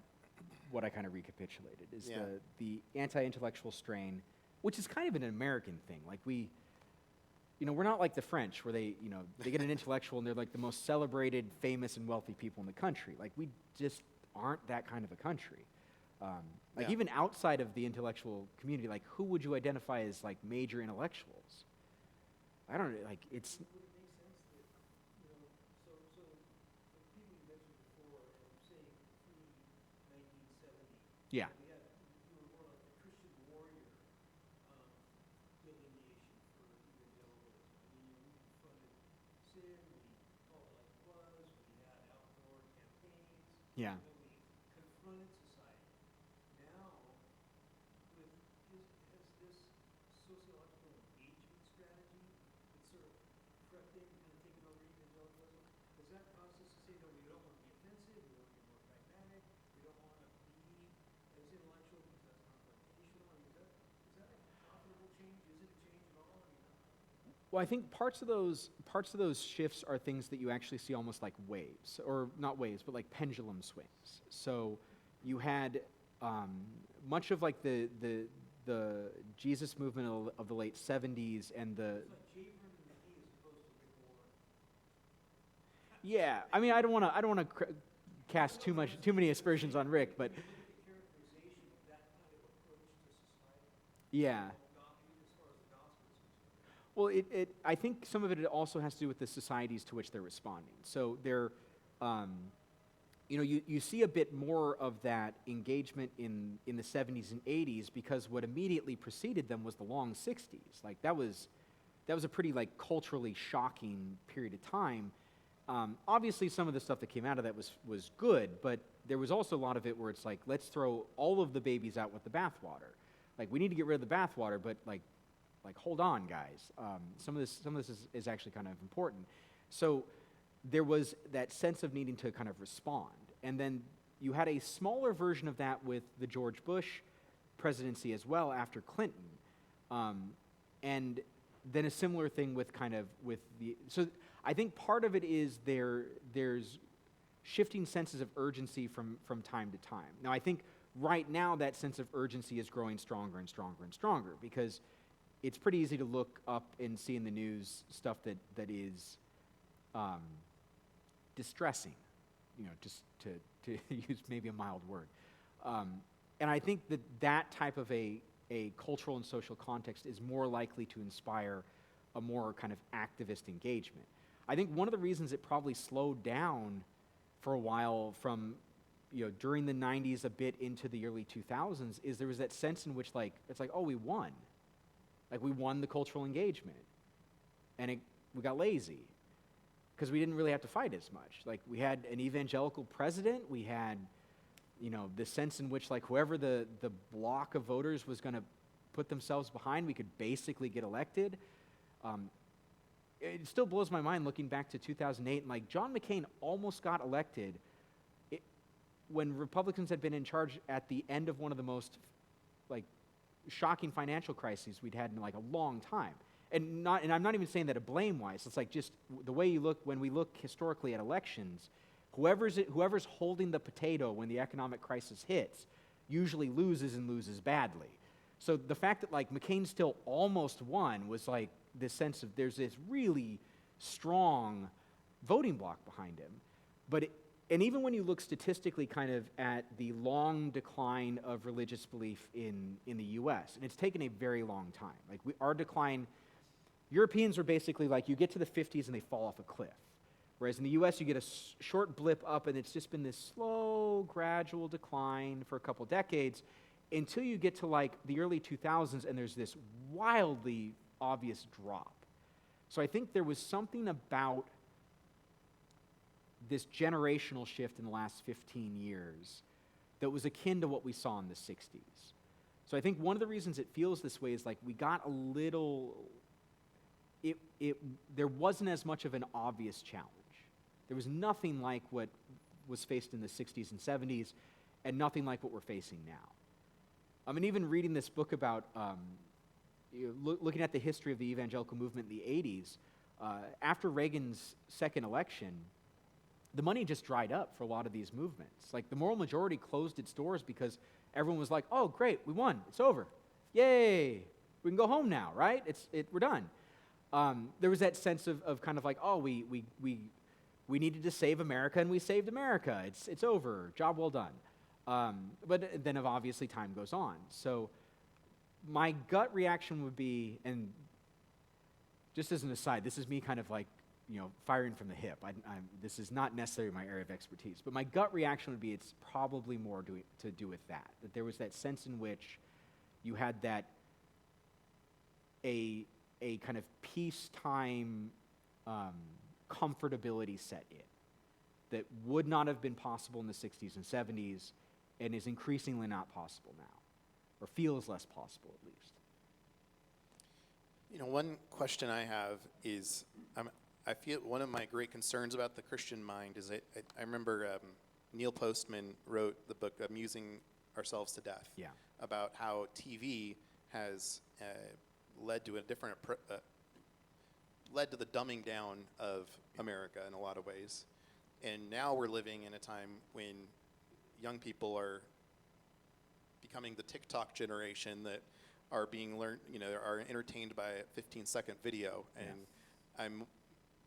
kind of recapitulated. Is the anti-intellectual strain, which is kind of an American thing. Like we're not like the French, where they get an intellectual and they're like the most celebrated, famous, and wealthy people in the country. Like we just aren't that kind of a country. Even outside of the intellectual community, like who would you identify as like major intellectuals? I don't know, like it's. Would it make sense that, so the people you mentioned before, saying pre-1970, Yeah. you were more like the Christian warrior delineation for evangelicalism. I mean, we confronted sin, we called it like it was, we had outdoor campaigns. Yeah. We confronted society. Now, has this sociological engagement strategy, it's sort of thing kind of taken over evangelicalism? Does that cause us to say, no, we don't want to be offensive, we want to be more pragmatic, we don't want to be as intellectual because that's confrontational? I mean, is that a profitable change? Is it a change at all? I mean, Well, I think parts of those shifts are things that you actually see almost like waves, or not waves, but like pendulum swings. So you had much of like the Jesus movement of the late 70s and the it's like Javerin and the he as opposed to Rick Warren. yeah. I mean, I don't want to cast too many aspersions on Rick, but When you look at the characterization of that kind of approach to society, yeah. as far as the gospel is concerned. Well, I think some of it also has to do with the societies to which they're responding. So they're, you see a bit more of that engagement in the 70s and 80s because what immediately preceded them was the long 60s. Like that was a pretty like culturally shocking period of time. Obviously, some of the stuff that came out of that was good, but there was also a lot of it where it's like, let's throw all of the babies out with the bathwater. Like we need to get rid of the bathwater, but like hold on, guys. Some of this is actually kind of important. So there was that sense of needing to kind of respond. And then you had a smaller version of that with the George Bush presidency as well after Clinton. And then a similar thing with so I think part of it is there's shifting senses of urgency from time to time. Now I think right now that sense of urgency is growing stronger and stronger and stronger because it's pretty easy to look up and see in the news stuff that is distressing, just to use maybe a mild word. And I think that type of a cultural and social context is more likely to inspire a more kind of activist engagement. I think one of the reasons it probably slowed down for a while from during the 90s a bit into the early 2000s is there was that sense in which like it's like, oh, we won. Like we won the cultural engagement. And we got lazy because we didn't really have to fight as much. Like we had an evangelical president, we had the sense in which like whoever the block of voters was going to put themselves behind, we could basically get elected. It still blows my mind looking back to 2008 and like John McCain almost got elected when Republicans had been in charge at the end of one of the most like shocking financial crises we'd had in like a long time. And I'm not even saying that blame-wise. It's like just the way you look when we look historically at elections, whoever's holding the potato when the economic crisis hits usually loses and loses badly. So the fact that like McCain still almost won was like this sense of there's this really strong voting bloc behind him. And even when you look statistically kind of at the long decline of religious belief in the U.S., and it's taken a very long time. Like our decline, Europeans are basically like you get to the 50s and they fall off a cliff. Whereas in the U.S., you get a short blip up and it's just been this slow, gradual decline for a couple decades until you get to like the early 2000s and there's this wildly obvious drop. So I think there was something about this generational shift in the last 15 years that was akin to what we saw in the 60s. So I think one of the reasons it feels this way is like we got a little, there wasn't as much of an obvious challenge. There was nothing like what was faced in the 60s and 70s and nothing like what we're facing now. I mean, even reading this book about, looking at the history of the evangelical movement in the 80s, after Reagan's second election, the money just dried up for a lot of these movements. Like the moral majority closed its doors because everyone was like, oh, great, we won, it's over. Yay, we can go home now, right? We're done. There was that sense of kind of like, oh, we needed to save America and we saved America. It's over, job well done. But then obviously time goes on. So my gut reaction would be, and just as an aside, this is me kind of like, firing from the hip. This is not necessarily my area of expertise, but my gut reaction would be it's probably more to do with that there was that sense in which you had that a kind of peacetime comfortability set in that would not have been possible in the 60s and 70s and is increasingly not possible now, or feels less possible at least. One question I have is, I feel one of my great concerns about the Christian mind is I remember Neil Postman wrote the book Amusing Ourselves to Death. Yeah. About how TV has led to led to the dumbing down of America in a lot of ways. And now we're living in a time when young people are becoming the TikTok generation that are being learned, are entertained by a 15-second video. And I'm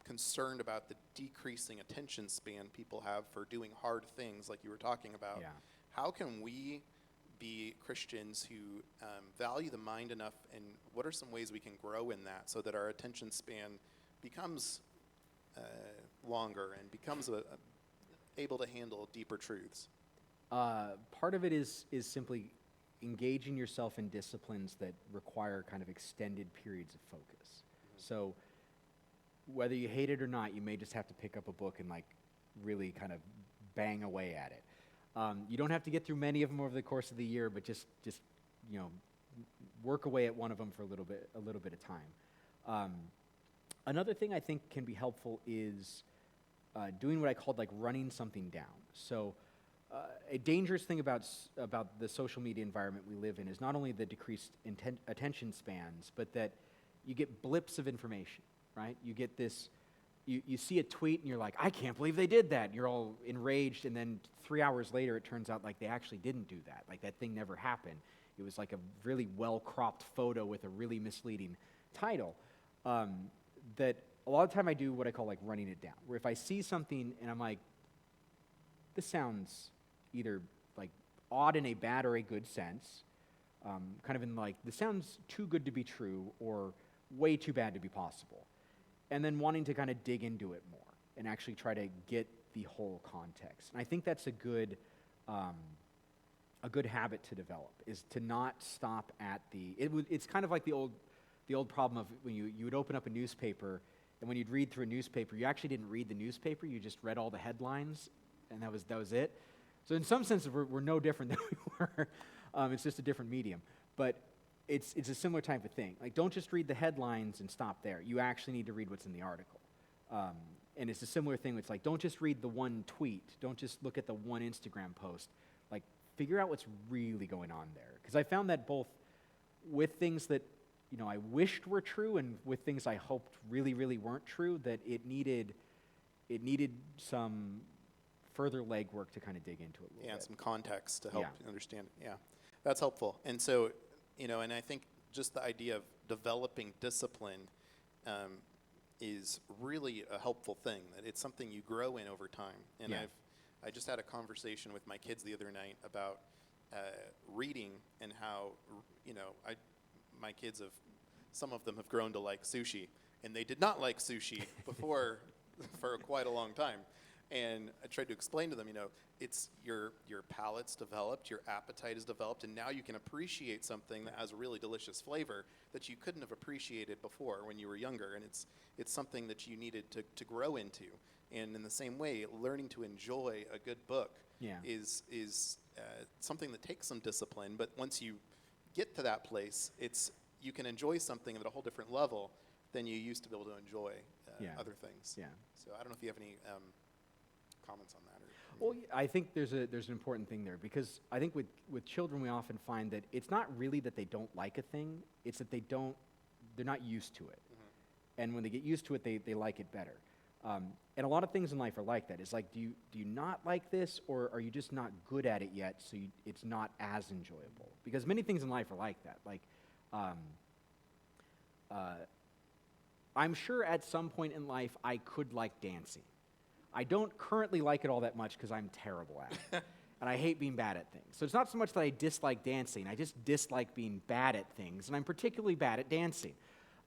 concerned about the decreasing attention span people have for doing hard things like you were talking about. Yeah. How can we be Christians who value the mind enough, and what are some ways we can grow in that so that our attention span becomes longer and becomes able to handle deeper truths? Part of it is simply engaging yourself in disciplines that require kind of extended periods of focus. Mm-hmm. So whether you hate it or not, you may just have to pick up a book and like really kind of bang away at it. You don't have to get through many of them over the course of the year, but just work away at one of them for a little bit of time. Another thing I think can be helpful is doing what I called like running something down. So a dangerous thing about the social media environment we live in is not only the decreased attention spans, but that you get blips of information, right? You get this. You see a tweet and you're like, I can't believe they did that. And you're all enraged, and then 3 hours later it turns out like they actually didn't do that. Like that thing never happened. It was like a really well-cropped photo with a really misleading title. That a lot of time I do what I call like running it down, where if I see something and I'm like, this sounds either like odd in a bad or a good sense, kind of in like, this sounds too good to be true or way too bad to be possible. And then wanting to kind of dig into it more and actually try to get the whole context. And I think that's a good habit to develop, is to not stop at it's kind of like the old problem of when you would open up a newspaper, and when you'd read through a newspaper, you actually didn't read the newspaper, you just read all the headlines, and that was it. So in some sense, we're no different than we were. It's just a different medium. But it's a similar type of thing. Like, don't just read the headlines and stop there. You actually need to read what's in the article. And it's a similar thing. It's like, don't just read the one tweet. Don't just look at the one Instagram post. Like, figure out what's really going on there. Because I found that both with things that, I wished were true and with things I hoped really, really weren't true, that it needed some further legwork to kind of dig into it a little bit. And some context to help understand it. Yeah, that's helpful. And so, and I think just the idea of developing discipline is really a helpful thing, that it's something you grow in over time. And I just had a conversation with my kids the other night about reading and how, my kids some of them have grown to like sushi, and they did not like sushi before for quite a long time. And I tried to explain to them, it's your palate's developed, your appetite is developed, and now you can appreciate something that has a really delicious flavor that you couldn't have appreciated before when you were younger. And it's something that you needed to grow into. And in the same way, learning to enjoy a good book is something that takes some discipline. But once you get to that place, you can enjoy something at a whole different level than you used to be able to enjoy other things. Yeah. So I don't know if you have any comments on that. Well, I think there's an important thing there, because I think with children we often find that it's not really that they don't like a thing, it's that they're not used to it. Mm-hmm. And when they get used to it, they like it better. And a lot of things in life are like that. It's like, do you not like this, or are you just not good at it yet, so it's not as enjoyable? Because many things in life are like that. Like, I'm sure at some point in life I could like dancing. I don't currently like it all that much because I'm terrible at it. And I hate being bad at things. So it's not so much that I dislike dancing, I just dislike being bad at things, and I'm particularly bad at dancing.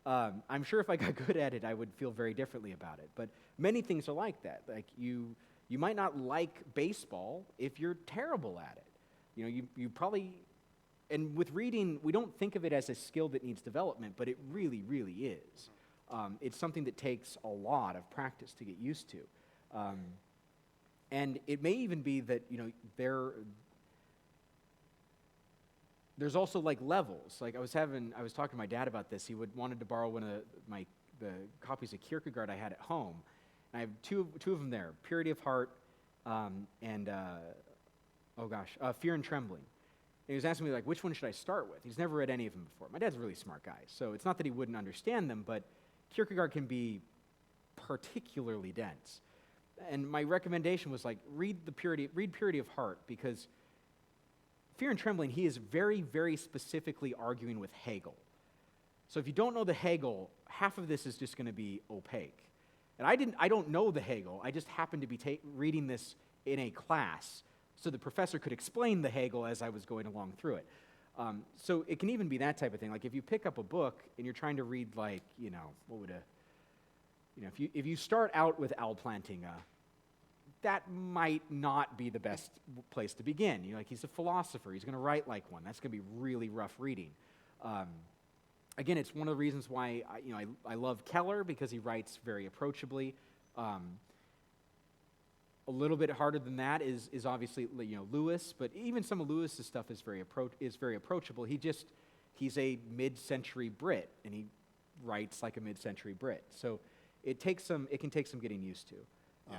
I'm sure if I got good at it, I would feel very differently about it. But many things are like that. Like, you might not like baseball if you're terrible at it. You probably, and with reading, we don't think of it as a skill that needs development, but it really, really is. It's something that takes a lot of practice to get used to. And it may even be that, there's also like levels. Like I was talking to my dad about this. He wanted to borrow one of copies of Kierkegaard I had at home. And I have two of them there, Purity of Heart and, Fear and Trembling. And he was asking me, like, which one should I start with? He's never read any of them before. My dad's a really smart guy, so it's not that he wouldn't understand them, but Kierkegaard can be particularly dense. And my recommendation was, like, read Purity of Heart, because Fear and Trembling, he is very, very specifically arguing with Hegel. So if you don't know the Hegel, half of this is just going to be opaque. And I don't know the Hegel. I just happened to be reading this in a class, so the professor could explain the Hegel as I was going along through it. So it can even be that type of thing. Like if you pick up a book and you're trying to read, like, if you start out with Al Plantinga, that might not be the best place to begin. He's a philosopher. He's going to write like one. That's going to be really rough reading. Again, it's one of the reasons why I love Keller, because he writes very approachably. A little bit harder than that is obviously Lewis, but even some of Lewis's stuff is very approachable. He's a mid-century Brit, and he writes like a mid-century Brit. So it can take some getting used to. Yeah.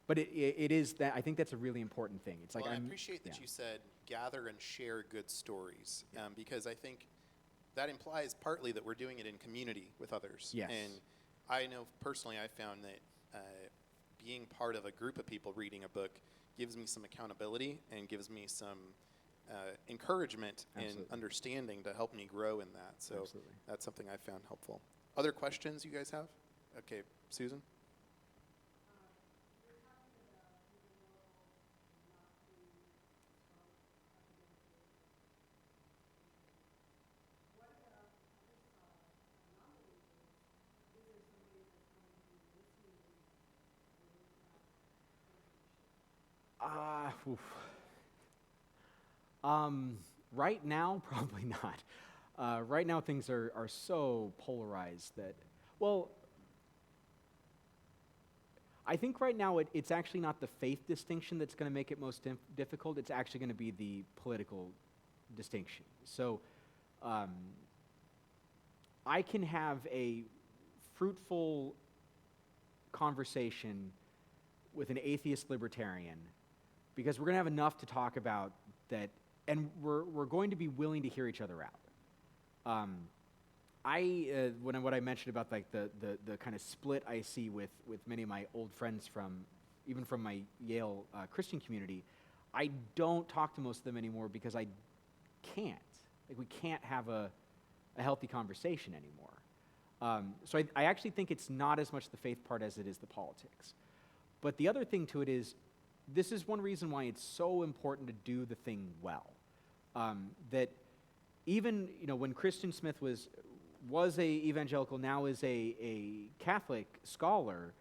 But it is that, I think that's a really important thing. It's like I appreciate that you said gather and share good stories, because I think that implies partly that we're doing it in community with others. Yes. And I know personally I found that being part of a group of people reading a book gives me some accountability and gives me some encouragement and understanding to help me grow in that. So that's something I found helpful. Other questions you guys have? Okay, Susan? Right now, probably not. Right now, things are so polarized that, well, I think right now it's actually not the faith distinction that's going to make it most difficult. It's actually going to be the political distinction. So I can have a fruitful conversation with an atheist libertarian, because we're going to have enough to talk about that, and we're going to be willing to hear each other out. What I mentioned about like the kind of split I see with many of my old friends even from my Yale Christian community, I don't talk to most of them anymore because I can't. Like we can't have a healthy conversation anymore. So I actually think it's not as much the faith part as it is the politics. But the other thing to it is, this is one reason why it's so important to do the thing well. That even when Christian Smith was a evangelical, now is a Catholic scholar,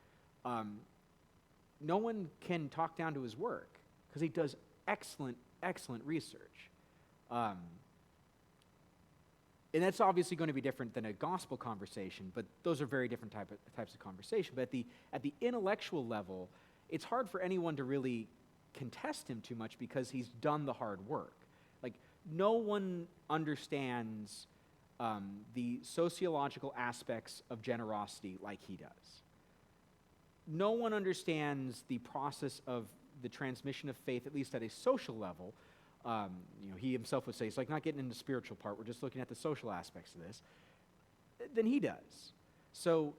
no one can talk down to his work because he does excellent research. And that's obviously going to be different than a gospel conversation, but those are very different types of conversation. But at the intellectual level, it's hard for anyone to really contest him too much because he's done the hard work. Like, no one understands the sociological aspects of generosity like he does. No one understands the process of the transmission of faith, at least at a social level. He himself would say, it's like not getting into the spiritual part, we're just looking at the social aspects of this, than he does. So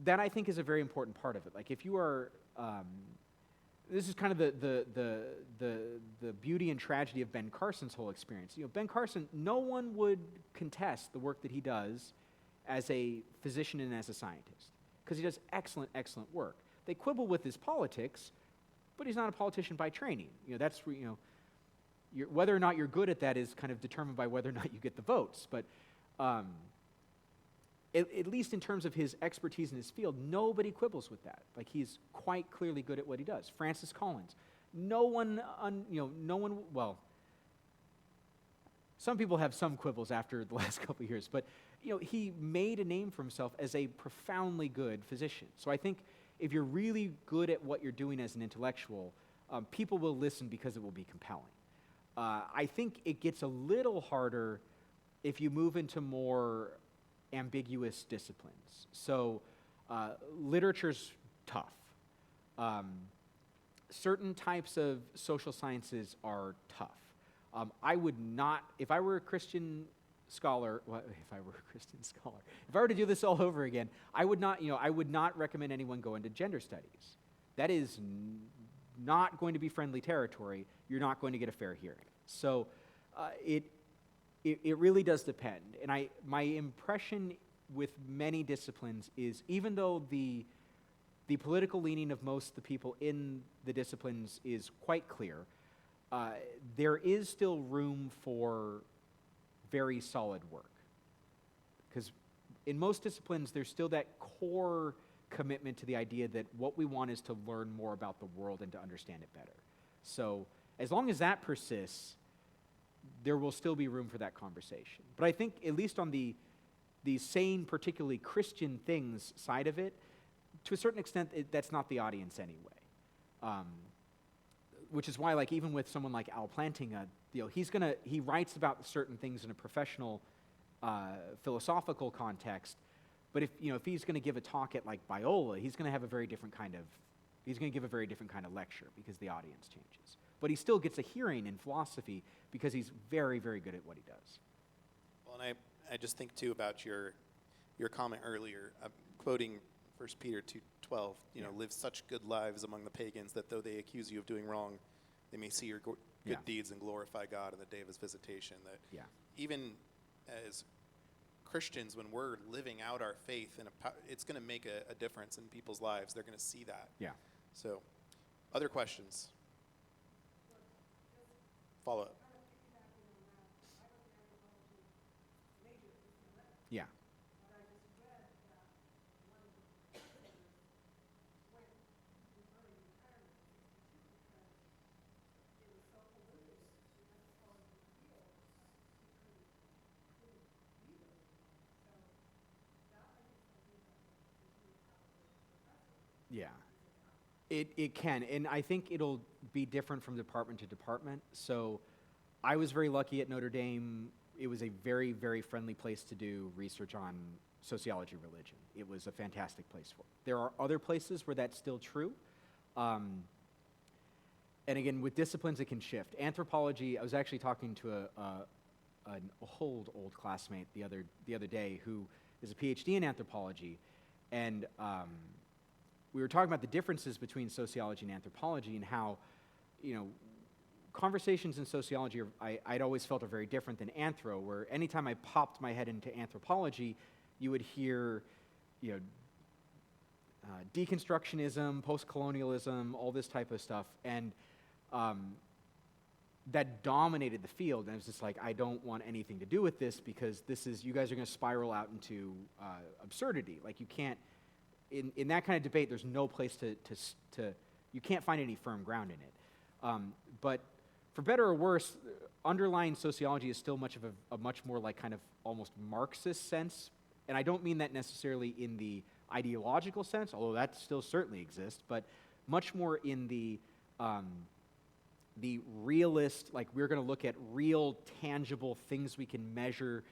that, I think, is a very important part of it. Like, if you are, this is kind of the beauty and tragedy of Ben Carson's whole experience. Ben Carson, no one would contest the work that he does as a physician and as a scientist, because he does excellent work. They quibble with his politics, but he's not a politician by training. That's where, whether or not you're good at that is kind of determined by whether or not you get the votes. But at least in terms of his expertise in his field, nobody quibbles with that. Like, he's quite clearly good at what he does. Francis Collins. Well, some people have some quibbles after the last couple of years, but he made a name for himself as a profoundly good physician. So I think if you're really good at what you're doing as an intellectual, people will listen because it will be compelling. I think it gets a little harder if you move into more ambiguous disciplines. So literature's tough. Certain types of social sciences are tough. I would not, if I were a Christian scholar, if I were to do this all over again, I would not recommend anyone go into gender studies. That is not going to be friendly territory. You're not going to get a fair hearing. So it really does depend. And my impression with many disciplines is, even though the political leaning of most of the people in the disciplines is quite clear, there is still room for very solid work. Because in most disciplines, there's still that core commitment to the idea that what we want is to learn more about the world and to understand it better. So as long as that persists, there will still be room for that conversation. But I think, at least on the sane, particularly Christian things side of it, to a certain extent, that's not the audience anyway. Which is why, like, even with someone like Al Plantinga, he writes about certain things in a professional, philosophical context. But if he's going to give a talk at like Biola, he's going to give a very different kind of lecture because the audience changes. But he still gets a hearing in philosophy because he's very, very good at what he does. Well, and I just think too about your comment earlier, quoting 1 Peter 2:12. Live such good lives among the pagans that though they accuse you of doing wrong, they may see your good deeds and glorify God in the day of His visitation. That even as Christians, when we're living out our faith, it's going to make a difference in people's lives. They're going to see that. Yeah. So, other questions? Follow up. Yeah. Yeah. It can, and I think it'll be different from department to department. So I was very lucky at Notre Dame. It was a very, very friendly place to do research on sociology religion. It was a fantastic place for it. There are other places where that's still true. And again, with disciplines, it can shift. Anthropology, I was actually talking to an old classmate the other day who is a PhD in anthropology, and we were talking about the differences between sociology and anthropology and how, conversations in sociology, I'd always felt are very different than anthro, where anytime I popped my head into anthropology, you would hear, deconstructionism, post-colonialism, all this type of stuff, and that dominated the field. And I was just like, I don't want anything to do with this because you guys are going to spiral out into absurdity. Like, you can't. In that kind of debate, there's no place to you can't find any firm ground in it. But for better or worse, underlying sociology is still much of a much more like kind of almost Marxist sense. And I don't mean that necessarily in the ideological sense, although that still certainly exists, but much more in the realist, like we're going to look at real, tangible things we can measure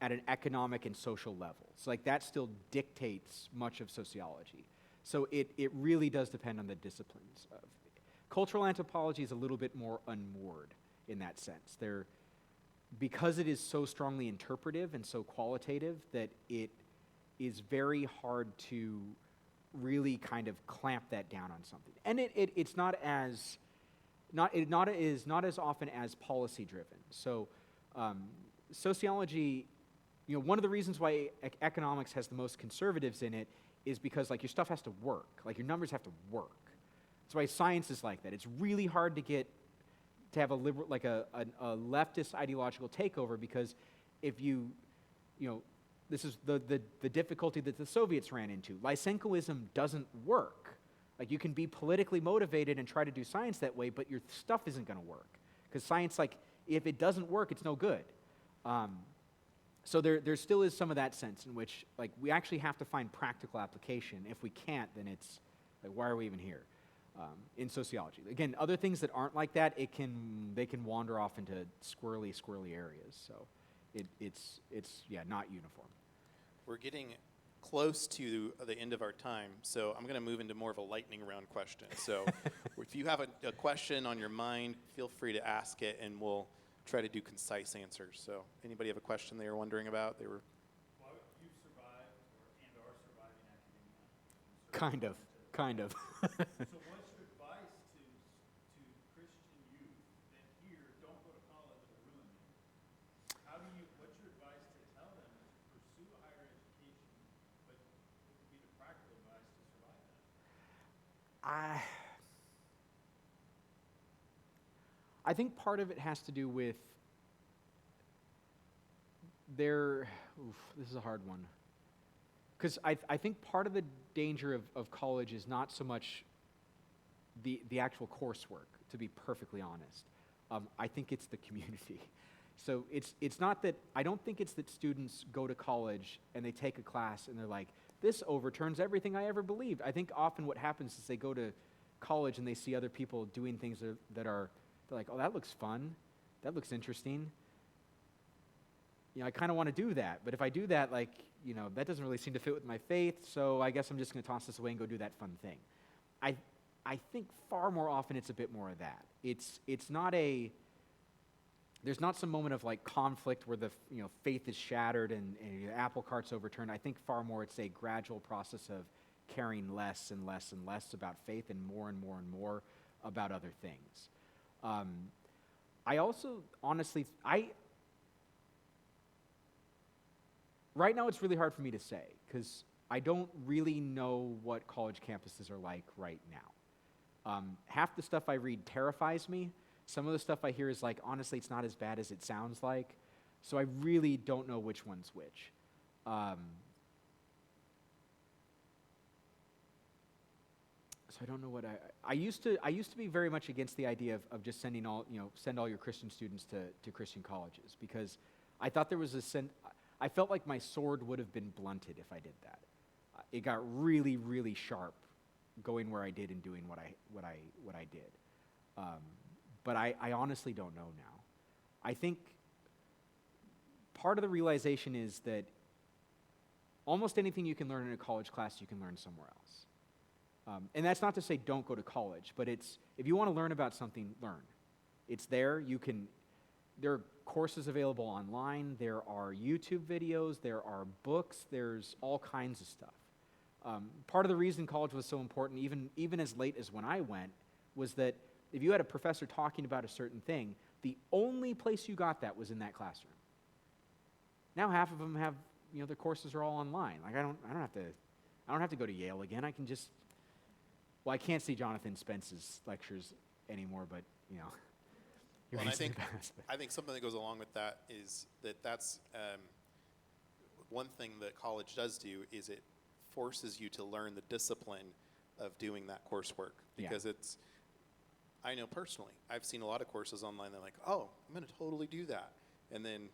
at an economic and social level. So like that still dictates much of sociology. So it really does depend on the disciplines. Cultural anthropology is a little bit more unmoored in that sense. Because it is so strongly interpretive and so qualitative that it is very hard to really kind of clamp that down on something. And it's not as often as policy driven. So sociology, one of the reasons why economics has the most conservatives in it is because, like, your stuff has to work. Like, your numbers have to work. That's why science is like that. It's really hard to have a leftist ideological takeover because if this is the difficulty that the Soviets ran into. Lysenkoism doesn't work. Like, you can be politically motivated and try to do science that way, but your stuff isn't going to work. Because science, like, if it doesn't work, it's no good. So there still is some of that sense in which, like, we actually have to find practical application. If we can't, then it's like, why are we even here in sociology? Again, other things that aren't like that, they can wander off into squirrely areas. So it's not uniform. we're getting close to the end of our time, so I'm going to move into more of a lightning round question. So if you have a question on your mind, feel free to ask it, and we'll try to do concise answers. So anybody have a question they were wondering about? Well, you've survived and are surviving academia. Kind of. So what's your advice to Christian youth that here don't go to college or ruin you? What's your advice to tell them to pursue a higher education, but it would be the practical advice to survive that? I think part of it has to do with this is a hard one. Because I think part of the danger of college is not so much the actual coursework, to be perfectly honest. I think it's the community. So it's not that, I don't think it's that students go to college and they take a class and they're like, this overturns everything I ever believed. I think often what happens is they go to college and they see other people doing things they're like, oh, that looks fun. That looks interesting. You know, I kind of want to do that. But if I do that, like, you know, that doesn't really seem to fit with my faith, so I guess I'm just going to toss this away and go do that fun thing. I think far more often it's a bit more of that. It's not there's not some moment of like conflict where the faith is shattered and the apple cart's overturned. I think far more it's a gradual process of caring less and less and less about faith and more and more and more about other things. I also, honestly, right now it's really hard for me to say because I don't really know what college campuses are like right now. Half the stuff I read terrifies me. Some of the stuff I hear is like, honestly, it's not as bad as it sounds like. So I really don't know which one's which. So I don't know what I used to be very much against the idea of just send all your Christian students to Christian colleges because I thought there was I felt like my sword would have been blunted if I did that. It got really, really sharp going where I did and doing what I did. But I honestly don't know now. I think part of the realization is that almost anything you can learn in a college class, you can learn somewhere else. And that's not to say don't go to college, but if you want to learn about something, learn. It's there. There are courses available online. There are YouTube videos. There are books. There's all kinds of stuff. Part of the reason college was so important, even as late as when I went, was that if you had a professor talking about a certain thing, the only place you got that was in that classroom. Now half of them have, their courses are all online. Like I don't have to go to Yale again. I can just, well, I can't see Jonathan Spence's lectures anymore, but Well, and I think something that goes along with that is that's one thing that college does do is it forces you to learn the discipline of doing that coursework because I know personally, I've seen a lot of courses online that are like, oh, I'm going to totally do that. And then,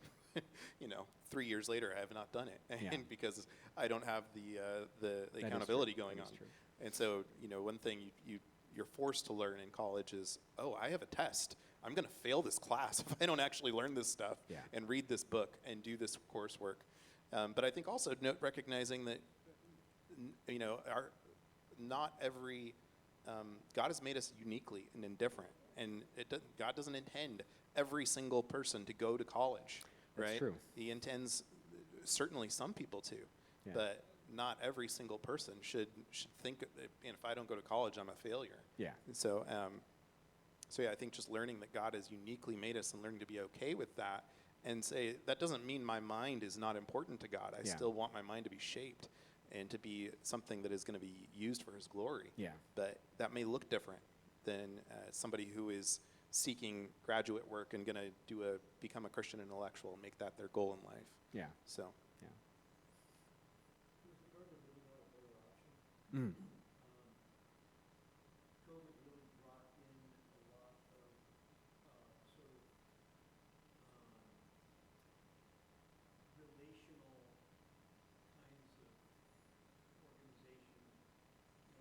3 years later, I have not done it and because I don't have the accountability going on. True. And so, one thing you're forced to learn in college is, oh, I have a test. I'm going to fail this class if I don't actually learn this stuff and read this book and do this coursework. But I think also recognizing that, not every, God has made us uniquely and indifferent. And God doesn't intend every single person to go to college, right? That's true. He intends certainly some people to, but not every single person should think that, if I don't go to college, I'm a failure. Yeah. So, I think just learning that God has uniquely made us and learning to be okay with that and say, that doesn't mean my mind is not important to God. I still want my mind to be shaped and to be something that is going to be used for his glory. Yeah. But that may look different than somebody who is seeking graduate work and going to become a Christian intellectual and make that their goal in life. Yeah. So. Yeah. With regard to living out a better option, Mm. COVID really brought in a lot of sort of relational kinds of organization,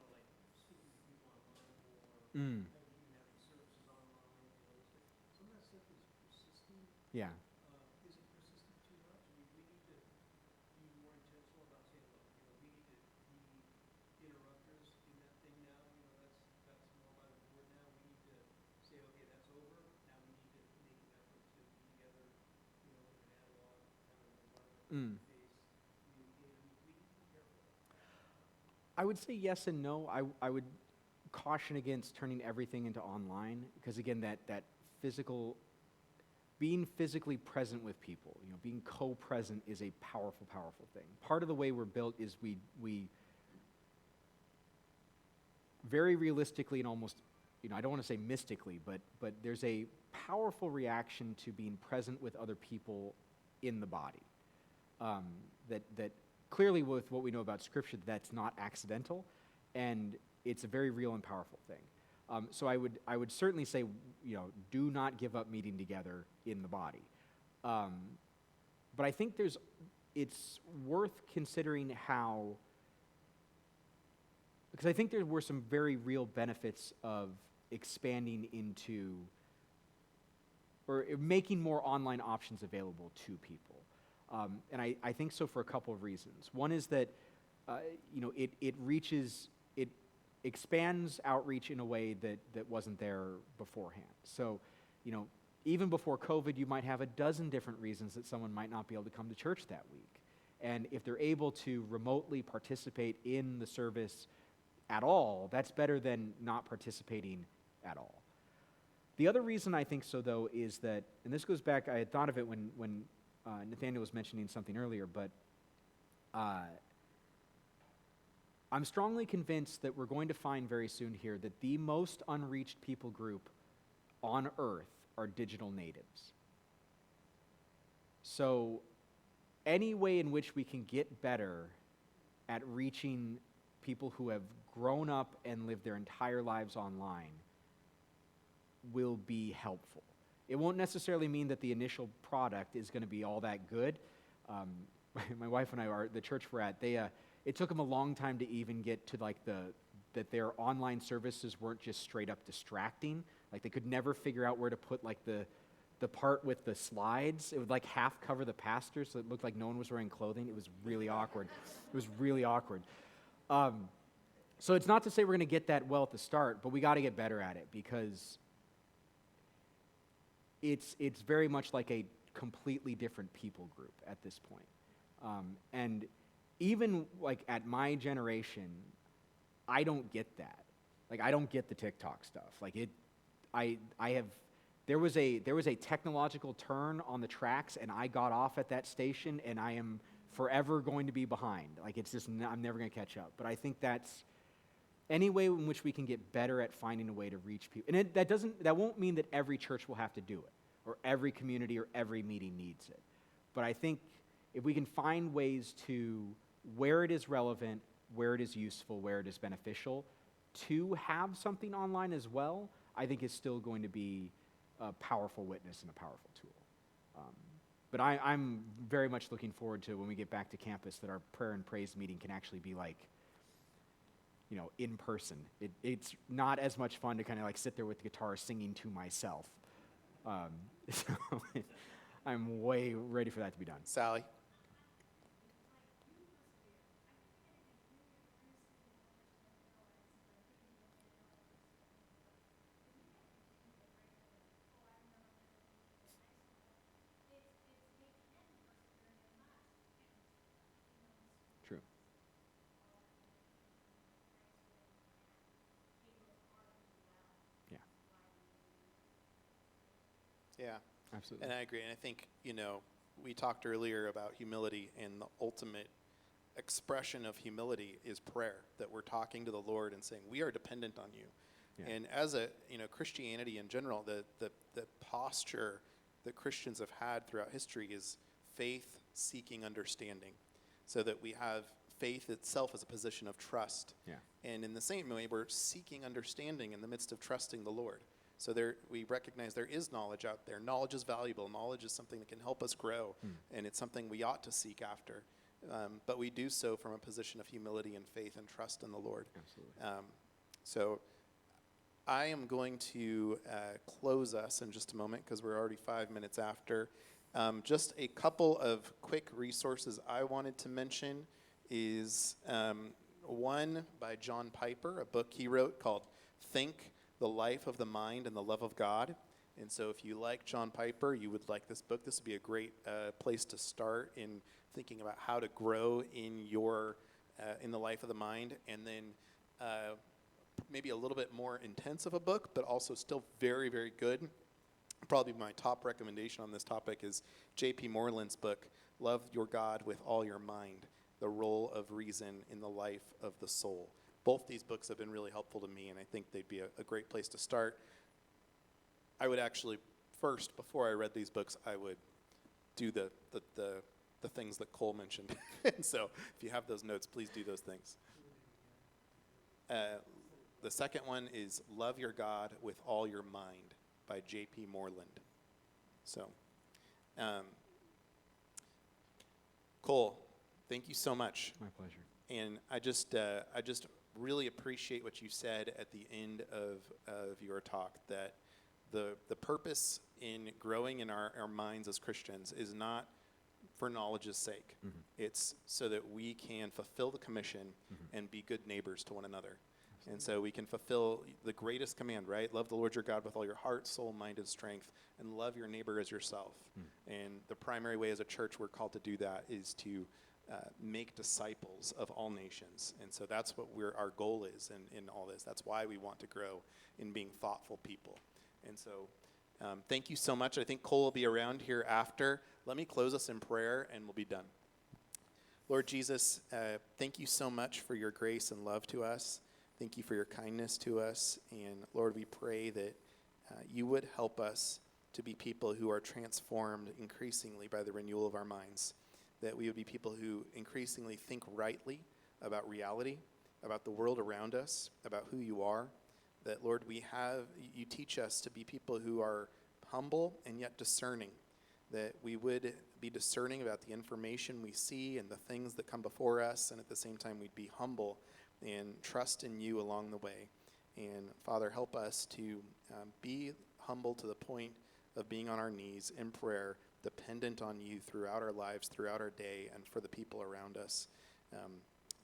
like speaking to people online or Mm. even having services online, those things. Some of that stuff is persisting. Yeah. Is it persistent too much? I mean, we need to be more intentional Mm. face, we need to be careful about that. I would say yes and no. I would caution against turning everything into online because, again, that physical, being physically present with people, being co-present is a powerful, powerful thing. Part of the way we're built is we very realistically and almost, I don't want to say mystically, but there's a powerful reaction to being present with other people in the body. That clearly, with what we know about Scripture, that's not accidental, and it's a very real and powerful thing. So I would certainly say, do not give up meeting together in the body. But I think it's worth considering how, because I think there were some very real benefits of expanding into, or making more online options available to people. And I think so for a couple of reasons. One is that, it expands outreach in a way that wasn't there beforehand. So, even before COVID, you might have a dozen different reasons that someone might not be able to come to church that week. And if they're able to remotely participate in the service at all, that's better than not participating at all. The other reason I think so, though, is that, and this goes back, I had thought of it when Nathaniel was mentioning something earlier, but I'm strongly convinced that we're going to find very soon here that the most unreached people group on earth are digital natives. So any way in which we can get better at reaching people who have grown up and lived their entire lives online will be helpful. It won't necessarily mean that the initial product is going to be all that good. My wife and I, the church we're at, it took them a long time to even get to that their online services weren't just straight up distracting. Like they could never figure out where to put the part with the slides. It would half cover the pastor, so it looked like no one was wearing clothing. It was really awkward. It was really awkward. So it's not to say we're going to get that well at the start, but we got to get better at it because it's very much like a completely different people group at this point. And even at my generation, I don't get that. I don't get the TikTok stuff. There was a technological turn on the tracks, and I got off at that station, and I am forever going to be behind. It's just I'm never going to catch up. But I think that's any way in which we can get better at finding a way to reach people. And that won't mean that every church will have to do it, or every community or every meeting needs it. But I think if we can find ways to, where it is relevant, where it is useful, where it is beneficial, to have something online as well, I think is still going to be a powerful witness and a powerful tool. But I'm very much looking forward to when we get back to campus that our prayer and praise meeting can actually be in person. It's not as much fun to kind of sit there with the guitar singing to myself. So I'm way ready for that to be done. Sally? True. Yeah. Yeah. Absolutely. And I agree. And I think, we talked earlier about humility, and the ultimate expression of humility is prayer, that we're talking to the Lord and saying, we are dependent on you. Yeah. And as Christianity in general, the posture that Christians have had throughout history is faith seeking understanding, so that we have faith itself as a position of trust. Yeah. And in the same way, we're seeking understanding in the midst of trusting the Lord. So we recognize there is knowledge out there. Knowledge is valuable. Knowledge is something that can help us grow, and it's something we ought to seek after. But we do so from a position of humility and faith and trust in the Lord. Absolutely. So I am going to close us in just a moment because we're already 5 minutes after. Just a couple of quick resources I wanted to mention is one by John Piper, a book he wrote called Think, the Life of the Mind and the Love of God. And so if you like John Piper, you would like this book. This would be a great place to start in thinking about how to grow in your in the life of the mind. And then maybe a little bit more intense of a book, but also still very, very good. Probably my top recommendation on this topic is J.P. Moreland's book, Love Your God with All Your Mind, The Role of Reason in the Life of the Soul. Both these books have been really helpful to me, and I think they'd be a great place to start. I would actually, first, before I read these books, I would do the things that Cole mentioned. And so if you have those notes, please do those things. The second one is Love Your God with All Your Mind by J.P. Moreland. So, Cole, thank you so much. My pleasure. And I just really appreciate what you said at the end of your talk, that the purpose in growing in our minds as Christians is not for knowledge's sake. Mm-hmm. It's so that we can fulfill the commission and be good neighbors to one another. And so we can fulfill the greatest command, right? Love the Lord your God with all your heart, soul, mind, and strength, and love your neighbor as yourself. And the primary way as a church we're called to do that is to make disciples of all nations. And so that's what our goal is in all this. That's why we want to grow in being thoughtful people. And so thank you so much. I think Cole will be around here after. Let me close us in prayer, and we'll be done. Lord Jesus, thank you so much for your grace and love to us. Thank you for your kindness to us. And Lord, we pray that you would help us to be people who are transformed increasingly by the renewal of our minds, that we would be people who increasingly think rightly about reality, about the world around us, about who you are, that, Lord, you teach us to be people who are humble and yet discerning, that we would be discerning about the information we see and the things that come before us, and at the same time we'd be humble and trust in you along the way. And Father, help us to be humble to the point of being on our knees in prayer, dependent on you throughout our lives, throughout our day, and for the people around us.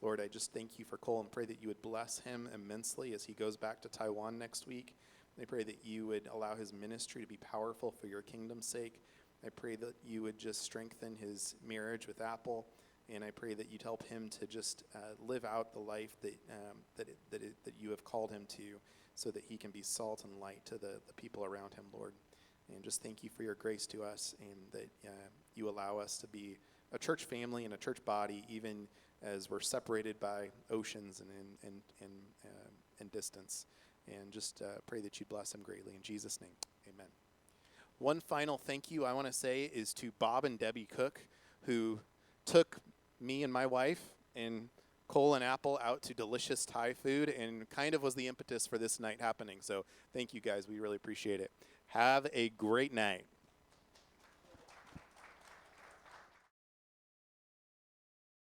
Lord, I just thank you for Cole and pray that you would bless him immensely as he goes back to Taiwan next week. I pray that you would allow his ministry to be powerful for your kingdom's sake. I pray that you would just strengthen his marriage with Apple, and I pray that you'd help him to just live out the life that you have called him to, so that he can be salt and light to the people around him, Lord. And just thank you for your grace to us, and that you allow us to be a church family and a church body, even as we're separated by oceans and distance. And just pray that you bless him greatly. In Jesus' name, amen. One final thank you I want to say is to Bob and Debbie Cook, who took me and my wife and Cole and Apple out to delicious Thai food and kind of was the impetus for this night happening. So thank you guys. We really appreciate it. Have a great night.